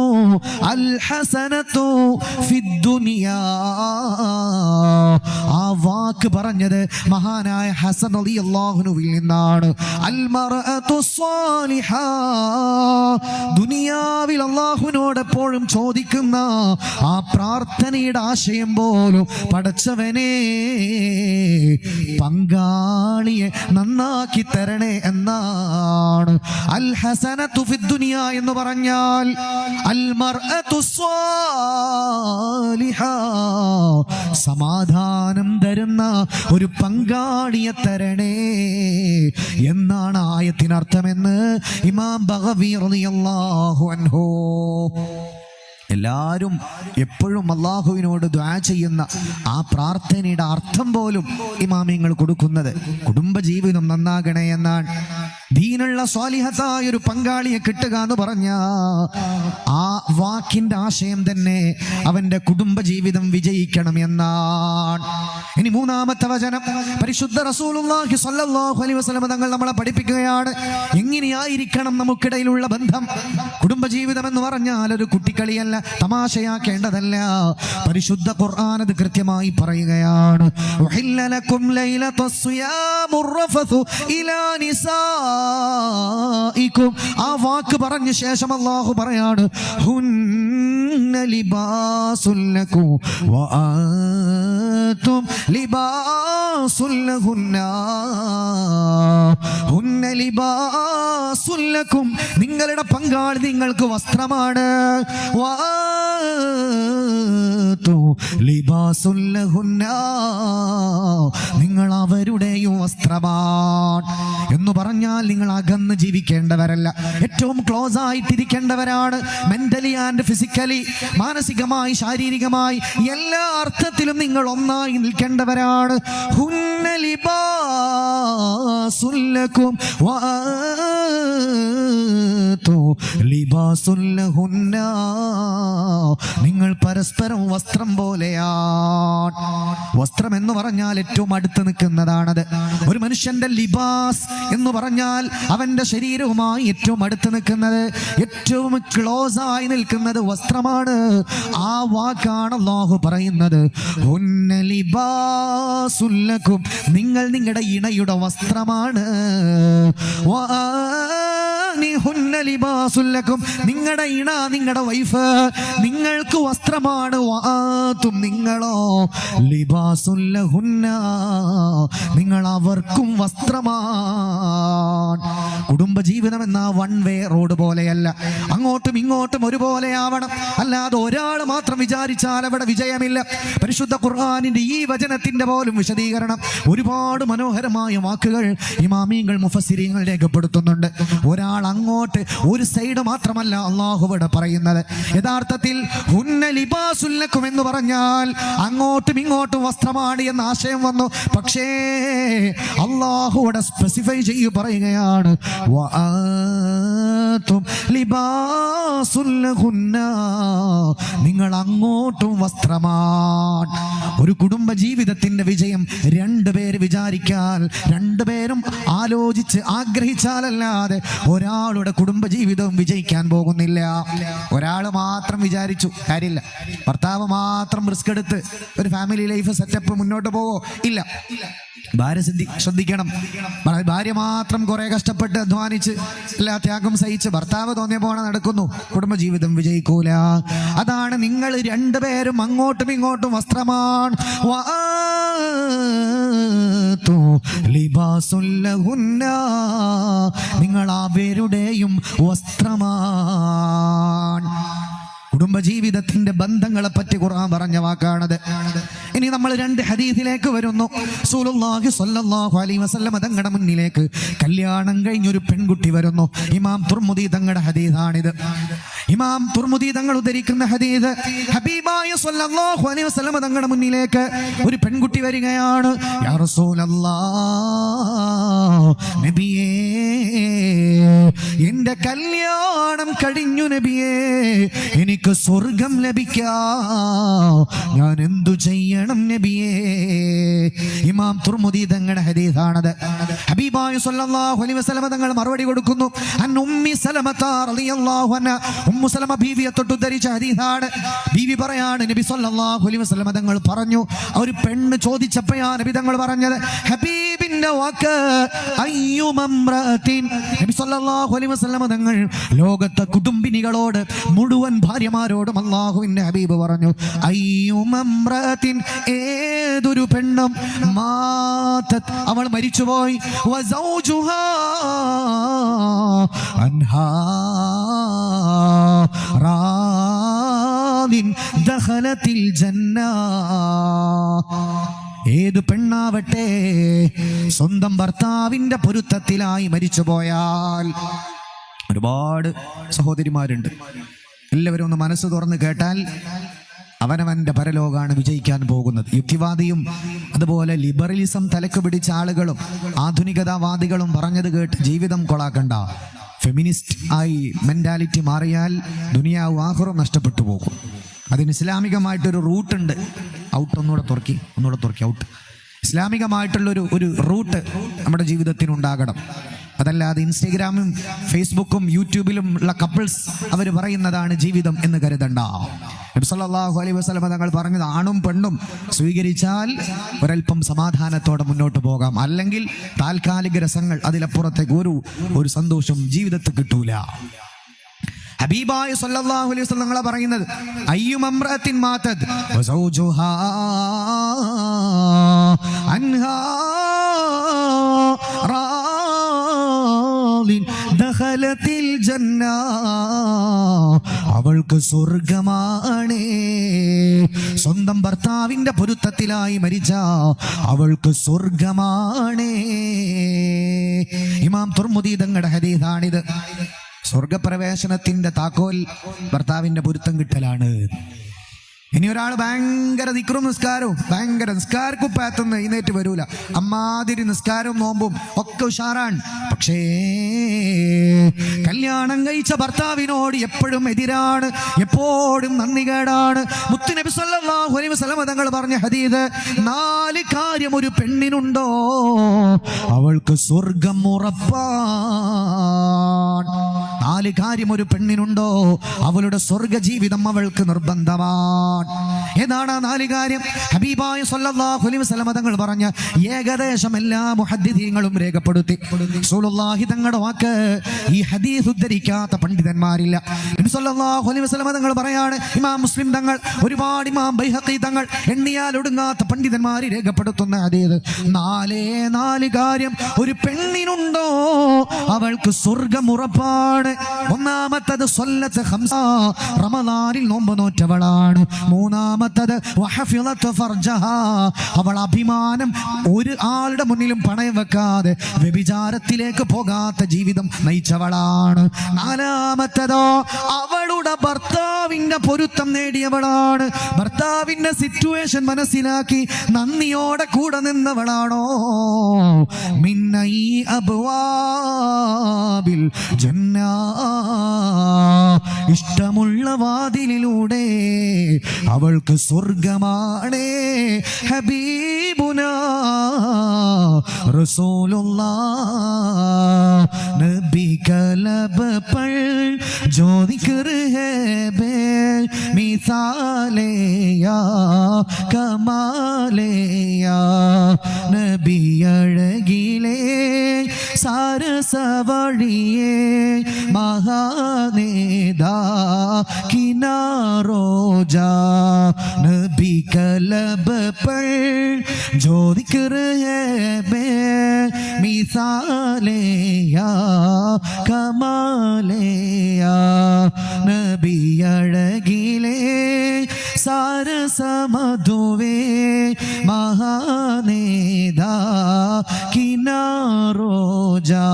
ഫിദ്ദുനിയാ. ആ വാക്ക് പറഞ്ഞത് മഹാനായ ഹസൻ റളിയല്ലാഹുവിൽ നിന്നാണ്. അൽ മർഅതു സ്വാലിഹ, ദുനിയാവിൽ അല്ലാഹുവിനോട് എപ്പോഴും ചോദിക്കുന്ന ആ പ്രാർത്ഥനയുടെ ആശയം പോലും പടച്ചവനെ പങ്കാളിയെ നന്നാക്കി തരണേ എന്നാണ്. അൽ ഹസനതു ഫിദ് ദുനിയ എന്ന് പറഞ്ഞാൽ അൽ മർഅതു സ്വാലിഹ, സമാധാനം തരുന്ന ഒരു പങ്കാളിയെ തരണേ എന്നാണ് ആയത്തിനർത്ഥമെന്ന് ഇമാം ബഗവി റളിയല്ലാഹു അൻഹു. എല്ലാവരും എപ്പോഴും അള്ളാഹുവിനോട് ദുആ ചെയ്യുന്ന ആ പ്രാർത്ഥനയുടെ അർത്ഥം പോലും ഇമാമിങ്ങൾ കൊടുക്കുന്നത് കുടുംബജീവിതം നന്നാകണേ എന്നാണ്. ദീനുള്ള സ്വാലിഹത്തായ ഒരു പങ്കാളിയെ കിട്ടുക എന്ന് പറഞ്ഞ ആ വാക്കിന്റെ ആശയം തന്നെ അവന്റെ കുടുംബജീവിതം വിജയിക്കണം എന്നാണ്. ഇനി മൂന്നാമത്തെ വചനം പരിശുദ്ധ റസൂലുള്ളാഹി സ്വല്ലല്ലാഹു അലൈഹി വസല്ലം തങ്ങൾ നമ്മളെ പഠിപ്പിക്കുകയാണ് എങ്ങനെയായിരിക്കണം നമുക്കിടയിലുള്ള ബന്ധം. കുടുംബജീവിതം എന്ന് പറഞ്ഞാൽ ഒരു കുട്ടിക്കളിയല്ല, തമാശയാക്കേണ്ടതല്ല. പരിശുദ്ധ ഖുർആൻ അത് കൃത്യമായി പറയുകയാണ്. ഉഹില്ല ലക്കും ലൈലത്തുസ് സിയാമുർ റഫസു ഇലാ നിസാഇകും. ആ വാക്ക് പറഞ്ഞ ശേഷം അല്ലാഹു പറയാണ് ഹുന്ന ലിബാസുൽ ലക്കും വഅൻതും ലിബാസുൽ ലഹുന്ന. ഹുന്ന ലിബാസുൽ ലക്കും, നിങ്ങളുടെ പങ്കാളി നിങ്ങൾക്ക് വസ്ത്രമാണ്. ലിബാസുൽ ലഹുന്ന, നിങ്ങൾ അവരുടെയും വസ്ത്രമാണ്. എന്ന് പറഞ്ഞാൽ നിങ്ങൾ അകന്ന് ജീവിക്കേണ്ടവരല്ല, ഏറ്റവും ക്ലോസ് ആയിട്ടിരിക്കേണ്ടവരാണ്. മെന്റലി ആൻഡ് ഫിസിക്കലി, മാനസികമായി ശാരീരികമായി എല്ലാ അർത്ഥത്തിലും നിങ്ങൾ ഒന്നായി നിൽക്കേണ്ടവരാണ്. ഹുന്ന ലിബാസുൽ ലക്കും വഅൻതും ലിബാസുൽ ലഹുന്ന, നിങ്ങൾ പരസ്പരം വസ്ത്രം പോലെയാണ്. വസ്ത്രം എന്ന് പറഞ്ഞാൽ ഏറ്റവും അടുത്ത് നിൽക്കുന്നതാണത്. ഒരു മനുഷ്യന്റെ ലിബാസ് എന്ന് പറഞ്ഞാൽ അവന്റെ ശരീരവുമായി ഏറ്റവും അടുത്ത് നിൽക്കുന്നത്, ഏറ്റവും ക്ലോസ് ആയി നിൽക്കുന്നത് വസ്ത്രമാണ്. ആ വാക്കാണ് അല്ലാഹു പറയുന്നത് ഹുന്ന ലിബാസുൽ ലക്കും, നിങ്ങൾ നിങ്ങളുടെ ഇണയുടെ വസ്ത്രമാണ്. ഹുന്ന ലിബാസുൽ ലക്കും, നിങ്ങളുടെ ഇണ, നിങ്ങളുടെ വൈഫ് നിങ്ങൾക്ക് വസ്ത്രമാണ്. വഅൻതും, നിങ്ങളോ ലിബാസുൽ ലഹുന്ന, നിങ്ങൾ അവർക്കും വസ്ത്രമാണ്. കുടുംബജീവിതം എന്ന വൺ വേ റോഡ് പോലെയല്ല, അങ്ങോട്ടും ഇങ്ങോട്ടും ഒരുപോലെ ആവണം. അല്ലാതെ ഒരാൾ മാത്രം വിചാരിച്ചാൽ അവിടെ വിജയമില്ല. പരിശുദ്ധ ഖുർആനിന്റെ ഈ വചനത്തിന്റെ പോലും വിശദീകരണം ഒരുപാട് മനോഹരമായ വാക്കുകൾ ഇമാമിയങ്ങൾ മുഫസ്സിരീങ്ങൾ രേഖപ്പെടുത്തുന്നുണ്ട്. ഒരാൾ അങ്ങോട്ട് ഒരു സൈഡ് മാത്രമല്ല അല്ലാഹുവിടെ പറയുന്നത്. യഥാർത്ഥത്തിൽ ഹുന്ന ലിബാസുൽ ലക്കും എന്ന് പറഞ്ഞാൽ അങ്ങോട്ടും ഇങ്ങോട്ടും വസ്ത്രമാണ് എന്ന ആശയം വന്നു. പക്ഷേ അല്ലാഹുവിടെ സ്പെസിഫൈ ചെയ്തു പറയുകയാണ് വഅൻതും ലിബാസുൽ ലഹുന്ന, നിങ്ങൾ അങ്ങോട്ടും വസ്ത്രമാണ്. ഒരു കുടുംബ ജീവിതത്തിന്റെ വിജയം രണ്ടുപേര് വിചാരിക്കാൻ, രണ്ടുപേരും ആലോചിച്ച് ആഗ്രഹിച്ചാലല്ലാതെ ഒരാളുടെ കുടുംബജീവിതവും വിജയിക്കാൻ പോകുന്നില്ല. ഒരാൾ മാത്രം വിചാരിച്ചു കാര്യമില്ല. ഭർത്താവ് മാത്രം റിസ്ക് എടുത്ത് ഒരു ഫാമിലി ലൈഫ് സെറ്റപ്പ് മുന്നോട്ട് പോവോ? ഇല്ല. ഭാര്യ ശ്രദ്ധിക്കണം. ഭാര്യ മാത്രം കുറെ കഷ്ടപ്പെട്ട് അധ്വാനിച്ച് എല്ലാ ത്യാഗം സഹിച്ച് ഭർത്താവ് തോന്നിയ പോലെ നടക്കുന്നു, കുടുംബജീവിതം വിജയിക്കൂല. അതാണ് നിങ്ങൾ രണ്ടുപേരും അങ്ങോട്ടും ഇങ്ങോട്ടും വസ്ത്രമാണ്. ലിബാസുൽ ലഹുന്ന, നിങ്ങൾ അവരുടെയും വസ്ത്രമാണ്. കുടുംബജീവിതത്തിന്റെ ബന്ധങ്ങളെ പറ്റി ഖുർആൻ പറഞ്ഞ വാക്കാണത്. ഇനി നമ്മൾ രണ്ട് ഹദീസിലേക്ക് വരുന്നു. റസൂലുള്ളാഹി സ്വല്ലല്ലാഹു അലൈഹി വസല്ലം തങ്ങളുടെ മുന്നിലേക്ക് കല്യാണം കഴിഞ്ഞൊരു പെൺകുട്ടി വരുന്നു. ഇമാം തുർമുദി തങ്ങളുടെ ഹദീസാണിത്. ഇമാം തുർമുദി തങ്ങൾ ഉദ്ധരിക്കുന്ന ഹദീസ്, ഹബീബായ സ്വല്ലല്ലാഹു അലൈഹി വസല്ലം തങ്ങളുടെ മുന്നിലേക്ക് ഒരു പെൺകുട്ടി വരികയാണ്. യാ റസൂലല്ലാഹ്, നബിയേ, എന്റെ കല്യാണം കഴിഞ്ഞു നബിയേ, എനിക്ക് സ്വർഗം ലഭിക്കാൻ ഞാൻ എന്തു ചെയ്യണം? വേണം നബിയേ. ഇമാം തുർമുദി തങ്ങളുടെ ഹദീസാണത്. ഹബീബായ സല്ലല്ലാഹു അലൈഹി വസല്ലം തങ്ങൾ മറുപടി കൊടുക്കുന്നു. അൻ ഉമ്മി സലമത റളിയല്ലാഹു അൻഹ, ഉമ്മു സലമ ബീവിയെ തൊട്ട് ഉദ്ധരിച്ച ഹദീസാണ്. ബീവി പറയാണ്, നബി സല്ലല്ലാഹു അലൈഹി വസല്ലം തങ്ങൾ പറഞ്ഞു, ഒരു പെണ്ണ് ചോദിച്ചപ്പോഴാണ് നബി തങ്ങൾ പറഞ്ഞത് ഹബീബിന്റെ വാക്ക് അയ്യുമംറഅത്തിൻ. നബി സല്ലല്ലാഹു അലൈഹി വസല്ലം തങ്ങൾ ലോകത്തെ കുടുംബിനികളോട്, മുഴുവൻ ഭാര്യമാരോടും അല്ലാഹുവിന്റെ ഹബീബ് പറഞ്ഞു, അയ്യുമംറഅത്തിൻ, ഏതൊരു പെണ്ണും മാതത്, അവൾ മരിച്ചുപോയി, വസൗജുഹാ അൻഹാ റാദിൻ ദഖലത്തിൽ ജന്ന. ഏത് പെണ്ണാവട്ടെ സ്വന്തം ഭർത്താവിന്റെ പൊരുത്തത്തിലായി മരിച്ചുപോയാൽ, ഒരുപാട് സഹോദരിമാരുണ്ട്, എല്ലാവരും ഒന്ന് മനസ്സ് തുറന്ന് കേട്ടാൽ അവനവന്റെ പരലോകാണ് വിജയിക്കാൻ പോകുന്നത്. യുക്തിവാദിയും അതുപോലെ ലിബറലിസം തലക്ക് പിടിച്ച ആളുകളും ആധുനികതാവാദികളും പറഞ്ഞത് കേട്ട് ജീവിതം കൊളാക്കണ്ട. ഫെമിനിസ്റ്റ് ആയി മെന്റാലിറ്റി മാറിയാൽ ദുനിയാവും ആഖിറവും നഷ്ടപ്പെട്ടു പോകും. അതിന് ഇസ്ലാമികമായിട്ടൊരു റൂട്ടുണ്ട്. ഒന്നുകൂടെ തുറക്കി ഔട്ട്. ഇസ്ലാമികമായിട്ടുള്ളൊരു റൂട്ട് നമ്മുടെ ജീവിതത്തിന് ഉണ്ടാകണം. അതല്ലാതെ ഇൻസ്റ്റഗ്രാമും ഫേസ്ബുക്കും യൂട്യൂബിലും ഉള്ള കപ്പിൾസ് അവർ പറയുന്നതാണ് ജീവിതം എന്ന് കരുതണ്ട. നബി സല്ലല്ലാഹു അലൈഹി വസല്ലം തങ്ങൾ പറഞ്ഞത്, ആണും പെണ്ണും സ്വീകരിച്ചാൽ ഒരൽപ്പം സമാധാനത്തോടെ മുന്നോട്ട് പോകാം. അല്ലെങ്കിൽ താൽക്കാലിക രസങ്ങൾ, അതിലപ്പുറത്തേക്ക് ഒരു സന്തോഷം ജീവിതത്തിൽ കിട്ടൂല. ഹബീബായ സല്ലല്ലാഹു അലൈഹി വസല്ലം തങ്ങൾ പറയുന്നത്, അയ്യുമംറഅത്തിൻ മാതത് വസൗജുഹാ അൻഹാ റാദിൻ ദഖലത്തിൽ ജന്ന, അവൾക്ക് സ്വർഗമാണ്. സ്വന്തം ഭർത്താവിന്റെ പൊരുത്തത്തിലായി മരിച്ച അവൾക്ക് സ്വർഗമാണ്. ഇമാം തുർമുദി തങ്ങളുടെ ഹദീസാണിത്. സ്വർഗപ്രവേശനത്തിന്റെ താക്കോൽ ഭർത്താവിന്റെ പൊരുത്തം കിട്ടലാണ്. ഇനി ഒരാൾ ഭയങ്കര ദിക്റും നിസ്കാരവും, ഭയങ്കര നിസ്കാരക്കുപ്പാത്തുനിന്ന് എഴുന്നേറ്റ് വരൂല, അമ്മാതിരി നിസ്കാരവും നോമ്പും ഒക്കെ ഉഷാറാണ്, പക്ഷേ കല്യാണം കഴിച്ച ഭർത്താവിനോട് എപ്പോഴും എതിരാണ്, എപ്പോഴും നന്ദികേടാണ്. മുത്തുനബി സല്ലല്ലാഹു അലൈഹി വസല്ലം തങ്ങൾ പറഞ്ഞ ഹദീസ്, 4 കാര്യം ഒരു പെണ്ണിനുണ്ടോ അവൾക്ക് സ്വർഗം ഉറപ്പാണ്. 4 കാര്യം ഒരു പെണ്ണിനുണ്ടോ അവളുടെ സ്വർഗ ജീവിതം അവൾക്ക് നിർബന്ധമാണ്. ഏതാണ് ആ 4 കാര്യം? ഹബീബായ സല്ലല്ലാഹു അലൈഹി വസല്ലം തങ്ങൾ പറഞ്ഞ ഏകദേശം എല്ലാ മുഹദ്ദിഥീങ്ങളും രേഖപ്പെടുത്തി. റസൂലുള്ളാഹി തങ്ങളുടെ വാക്ക് ഈ ഹദീസ് ഉദ്ധരിക്കാത്ത പണ്ഡിതന്മാരില്ല. നബി സല്ലല്ലാഹു അലൈഹി വസല്ലം തങ്ങൾ പറയാണ്, ഇമാം മുസ്ലിം തങ്ങൾ, ഒരുപാട് ഇമാം ബൈഹഖി തങ്ങൾ, എണ്ണിയാൽ ഒടുങ്ങാത്ത പണ്ഡിതന്മാർ രേഖപ്പെടുത്തുന്ന ഹദീസ്, 4 കാര്യം ഒരു പെണ്ണിനുണ്ടോ അവൾക്ക് സ്വർഗം ഉറപ്പാണ്. ഒന്നാമത്തത് സ്വല്ലത്ത് ഖംസ, റമദാനിൽ നോമ്പ് നോറ്റവളാണ്. മൂന്നാമത്തത് വഹഫിളത്ത് ഫർജഹാ, അവൾ അഭിമാനം ഒരു ആളുടെ മുന്നിലും പണയം വെക്കാതെ വ്യഭിചാരത്തിലേക്ക് പോകാത്ത ജീവിതം നയിച്ചവളാണ്. നാലാമത്തതോ അവളുടെ ഭർത്താവിന്റെ പൊരുത്തം നേടിയവളാണ്. ഭർത്താവിന്റെ സിറ്റുവേഷൻ മനസ്സിലാക്കി നന്ദിയോടെ കൂടെ നിന്നവളാണോ. മിന്നൈ അബ്വാബിൽ ജന്ന, ഇഷ്ടമുള്ള വാതിലിലൂടെ അവൾക്ക് സ്വർഗമാണ്. ഹബീബുനാ റസൂലുള്ളാഹ് നബി കലബ पर जो जिक्र है बे मिसाले या कमाले या नबी अഴകിലേ സാരസവഴിയേ മഹാനേദാ കിനാരോജാ നബി കലബ पर जो जिक्र है बे मिसाले या कमाले या നബി അഴകിലേ സാരസമധുവേ മഹാനേദാ കിനാരോജാ.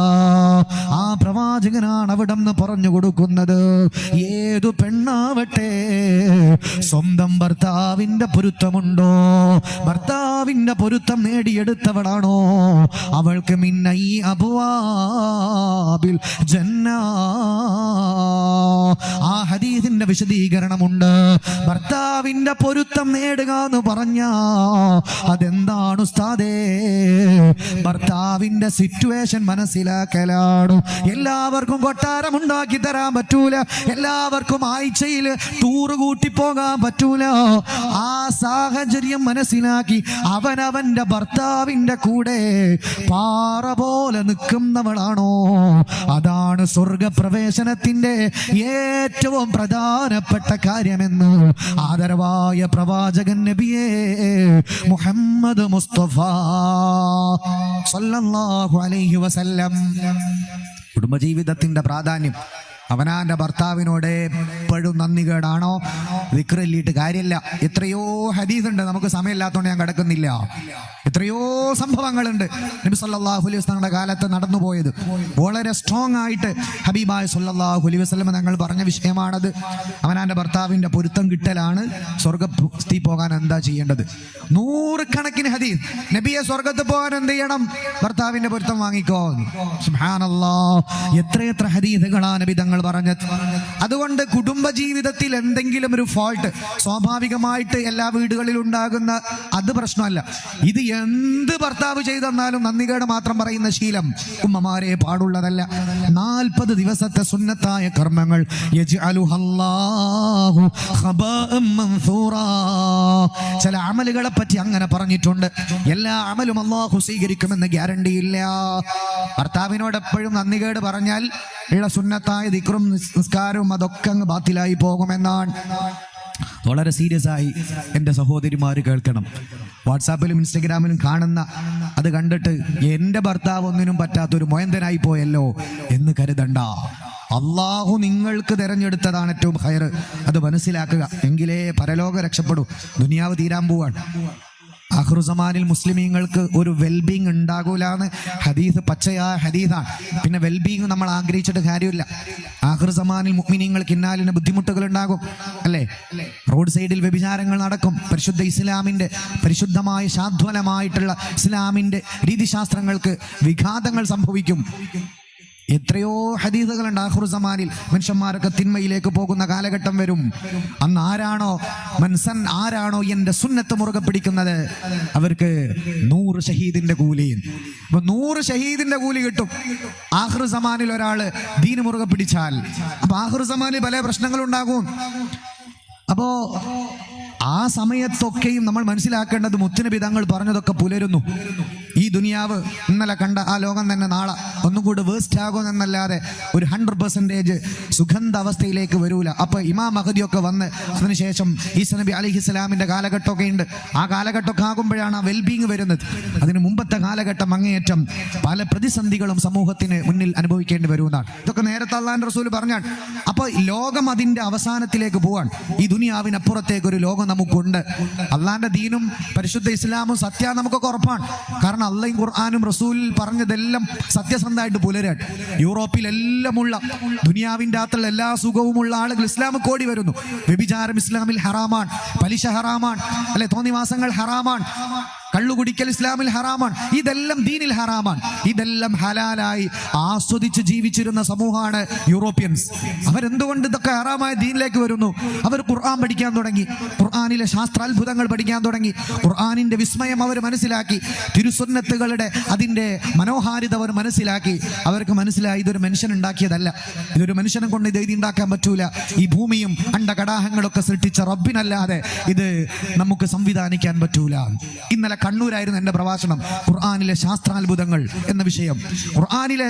ആ പ്രവാചകനാണ് അവിടെ നിന്ന് പറഞ്ഞു കൊടുക്കുന്നത്, ഏതു പെണ്ണാവട്ടെ സ്വന്തം ഭർത്താവിന്റെ പൊരുത്തമുണ്ടോ, ഭർത്താവിന്റെ പൊരുത്തം നേടിയെടുത്തവളാണോ അവൾക്ക് മിന്നൈ അബ്വാബിൽ ജന്ന. ആ ഹദീസിന്റെ വിശദീകരണമുണ്ട്. ഭർത്താവിന്റെ പൊരുത്തം നേടുക എന്ന് പറഞ്ഞ അതെന്താണ് ഉസ്താദേ? ഭർത്താവിന്റെ സിറ്റുവേഷൻ മനസ്സിലാക്കലാണ്. എല്ലാവർക്കും കൊട്ടാരം ഉണ്ടാക്കി തരാൻ പറ്റൂല, എല്ലാവർക്കും ആഴ്ചയിൽ ടൂറ് കൂട്ടി പോകാൻ പറ്റൂല. ആ സാഹചര്യം മനസ്സിലാക്കി അവനവന്റെ ഭർത്താവിന്റെ കൂടെ പാറ പോലെ നിൽക്കുന്നവളാണോ, അതാണ് സ്വർഗപ്രവേശനത്തിന്റെ ഏറ്റവും പ്രധാനപ്പെട്ട കാര്യമെന്ന് ആദരവായ പ്രവാചകൻ നബിയേ മുഹമ്മദ് മുസ്തഫ സല്ലല്ലാഹു അലൈഹി വസല്ലം. കുടുംബജീവിതത്തിന്റെ പ്രാധാന്യം അവനാന്റെ ഭർത്താവിനോട് എപ്പോഴും നന്ദികേടാണോ? ദിക്റല്ലിയിട്ട് കാര്യമില്ല. എത്രയോ ഹദീസ് ഉണ്ട്, നമുക്ക് സമയമില്ലാത്തതുകൊണ്ട് ഞാൻ കിടക്കുന്നില്ല. എത്രയോ സംഭവങ്ങളുണ്ട് നബി സല്ലല്ലാഹു അലൈഹി വസല്ലമയുടെ കാലത്ത് നടന്നുപോയത്. വളരെ സ്ട്രോങ് ആയിട്ട് ഹബീബായ സല്ലല്ലാഹു അലൈഹി വസല്ലം ഞങ്ങൾ പറഞ്ഞ വിഷയമാണത്. അവനാന്റെ ഭർത്താവിന്റെ പൊരുത്തം കിട്ടലാണ് സ്വർഗ്ഗത്തിൽ പോകാൻ എന്താ ചെയ്യേണ്ടത്. 100 കണക്കിന് ഹദീസ്. നബിയെ സ്വർഗ്ഗത്തിൽ പോകാൻ എന്ത് ചെയ്യണം? ഭർത്താവിന്റെ പൊരുത്തം വാങ്ങിക്കോ. സുബ്ഹാനല്ലാഹ്, എത്രയെത്ര ഹദീസുകളാണ് നബി തങ്ങൾ പറഞ്ഞത്. അതുകൊണ്ട് കുടുംബജീവിതത്തിൽ എന്തെങ്കിലും ഒരു ഫോൾട്ട് സ്വാഭാവികമായിട്ട് എല്ലാ വീടുകളിലും ഉണ്ടാകുന്ന അത് പ്രശ്നമല്ല. ഇത് എന്ത് ഭർത്താവ് ചെയ്തെന്നാലും നന്ദികേട് മാത്രം പറയുന്ന ശീലം ഉമ്മമാരെ പാടുള്ളതല്ല. 40 ദിവസത്തെ സുന്നത്തായ കർമ്മങ്ങൾ യജ്അലുഹല്ലാഹു ഖബാഅൻ മൻസൂറാ. ചില അമലുകളെ പറ്റി അങ്ങനെ പറഞ്ഞിട്ടുണ്ട്. എല്ലാ അമലും അല്ലാഹു സ്വീകരിക്കുമെന്ന് ഗ്യാരണ്ടി ഇല്ല. ഭർത്താവിനോട് എപ്പോഴും നന്ദികേട് പറഞ്ഞാൽ ഉള്ള സുന്നത്തായ ദിക്റും നിസ്കാരവും അതൊക്കെ അങ്ങ് ബാത്തിലായി പോകുമെന്നാണ്. വളരെ സീരിയസ് ആയി എൻ്റെ സഹോദരിമാര് കേൾക്കണം. വാട്സാപ്പിലും ഇൻസ്റ്റഗ്രാമിലും കാണുന്ന അത് കണ്ടിട്ട് എൻ്റെ ഭർത്താവ് ഒന്നിനും പറ്റാത്തൊരു മൊയന്തനായി പോയല്ലോ എന്ന് കരുതണ്ട. അള്ളാഹു നിങ്ങൾക്ക് തിരഞ്ഞെടുത്തതാണ് ഏറ്റവും ഹൈർ. അത് മനസ്സിലാക്കുക, എങ്കിലേ പരലോക രക്ഷപ്പെടൂ. ദുനിയാവ് തീരാൻ പോവാണ്. ആഖിറുസമാനിൽ മുസ്ലിമീങ്ങൾക്ക് ഒരു വെൽബീങ് ഉണ്ടാകൂലാന്ന് ഹദീസ് പച്ചയായ ഹദീസാണ്. പിന്നെ വെൽബീങ് നമ്മൾ ആഗ്രഹിച്ചിട്ട് കാര്യമില്ല. ആഖിറുസമാനിൽ മുഅ്മിനീങ്ങൾക്ക് ഇന്നാലിന് ബുദ്ധിമുട്ടുകൾ ഉണ്ടാകും, അല്ലേ? റോഡ് സൈഡിൽ വ്യഭിചാരങ്ങൾ നടക്കും. പരിശുദ്ധ ഇസ്ലാമിന്റെ പരിശുദ്ധമായ ശാദ്വലമായിട്ടുള്ള ഇസ്ലാമിന്റെ രീതിശാസ്ത്രങ്ങൾക്ക് വിഘാതങ്ങൾ സംഭവിക്കും. എത്രയോ ഹദീസുകളുണ്ട്. ആഖിറുസമാനിൽ മനുഷ്യന്മാരൊക്കെ തിന്മയിലേക്ക് പോകുന്ന കാലഘട്ടം വരും. അന്ന് ആരാണോ എന്റെ സുന്നത്ത് മുറുകെ പിടിക്കുന്നത് അവർക്ക് 100 ഷഹീദിന്റെ കൂലി. അപ്പൊ 100 ഷഹീദിന്റെ കൂലി കിട്ടും ആഖിറുസമാനിൽ ഒരാള് ദീന് മുറുകെ പിടിച്ചാൽ. അപ്പൊ ആഖിറുസമാനിൽ പല പ്രശ്നങ്ങളുണ്ടാകും. അപ്പോ ആ സമയത്തൊക്കെയും നമ്മൾ മനസ്സിലാക്കേണ്ടത് മുത്തുനബി തങ്ങൾ പറഞ്ഞതൊക്കെ പുലരുന്നു. ഈ ദുനിയാവ് ഇന്നലെ കണ്ട ആ ലോകം തന്നെ നാളെ ഒന്നും കൂടി വേസ്റ്റ് ആകുമെന്നല്ലാതെ ഒരു 100% സുഗന്ധ അവസ്ഥയിലേക്ക് വരൂല. അപ്പൊ ഇമാം മഹദിയൊക്കെ വന്ന് അതിനുശേഷം ഈസാ നബി അലൈഹിസ്സലാമിന്റെ കാലഘട്ടമൊക്കെ ഉണ്ട്. ആ കാലഘട്ടമൊക്കെ ആകുമ്പോഴാണ് ആ വെൽബീങ് വരുന്നത്. അതിന് മുമ്പത്തെ കാലഘട്ടം അങ്ങേയറ്റം പല പ്രതിസന്ധികളും സമൂഹത്തിന് മുന്നിൽ അനുഭവിക്കേണ്ടി വരുന്നതാണ്. ഇതൊക്കെ നേരത്തെ അല്ലാഹുവിന്റെ റസൂൽ പറഞ്ഞാണ്. അപ്പൊ ലോകം അതിന്റെ അവസാനത്തിലേക്ക് പോവാണ്. ഈ ദുനിയാവിനപ്പുറത്തേക്ക് ഒരു ലോകം നമുക്കുണ്ട്. അള്ളാന്റെ ദീനും പരിശുദ്ധ ഇസ്ലാമും സത്യ നമുക്കൊക്കെ ഉറപ്പാണ്. കാരണം അള്ളയും ഖുർആനും റസൂലിൽ പറഞ്ഞതെല്ലാം സത്യസന്ധമായിട്ട് പുലരാൻ. യൂറോപ്പിലെല്ലാമുള്ള ദുനിയാവിന്റെ അകത്തുള്ള എല്ലാ സുഖവുമുള്ള ആളുകൾ ഇസ്ലാം കോടി വരുന്നു. വ്യഭിചാരം ഇസ്ലാമിൽ ഹറാമാണ്, പലിശ ഹറാമാണ്, അല്ലെ, തോന്നിവാസങ്ങൾ ഹറാമാണ്, കള്ളുകുടിക്കൽ ഇസ്ലാമിൽ ഹറാമാണ്, ഇതെല്ലാം ദീനിൽ ഹറാമാണ്. ഇതെല്ലാം ഹലാലായി ആസ്വദിച്ച് ജീവിച്ചിരുന്ന സമൂഹമാണ് യൂറോപ്യൻസ്. അവരെന്തുകൊണ്ട് ഇതൊക്കെ ഹറാമായ ദീനിലേക്ക് വരുന്നു? അവർ ഖുർആൻ പഠിക്കാൻ തുടങ്ങി, ഖുർആനിലെ ശാസ്ത്രാത്ഭുതങ്ങൾ പഠിക്കാൻ തുടങ്ങി, ഖുർആനിന്റെ വിസ്മയം അവർ മനസ്സിലാക്കി, തിരുസുന്നത്തുകളുടെ അതിന്റെ മനോഹാരിത അവർ മനസ്സിലാക്കി. അവർക്ക് മനസ്സിലായി ഇതൊരു മനുഷ്യൻ ഉണ്ടാക്കിയതല്ല, ഇതൊരു മനുഷ്യനെ കൊണ്ട് ഇത് എഴുതി ഉണ്ടാക്കാൻ പറ്റൂല. ഈ ഭൂമിയും അണ്ടകടാഹങ്ങളൊക്കെ സൃഷ്ടിച്ച റബ്ബിനല്ലാതെ ഇത് നമുക്ക് സംവിധാനിക്കാൻ പറ്റൂല. ഇന്നലെ കണ്ണൂരായിരുന്നു എൻ്റെ പ്രഭാഷണം. ഖുർആനിലെ ശാസ്ത്രാത്ഭുതങ്ങൾ എന്ന വിഷയം. ഖുർആനിലെ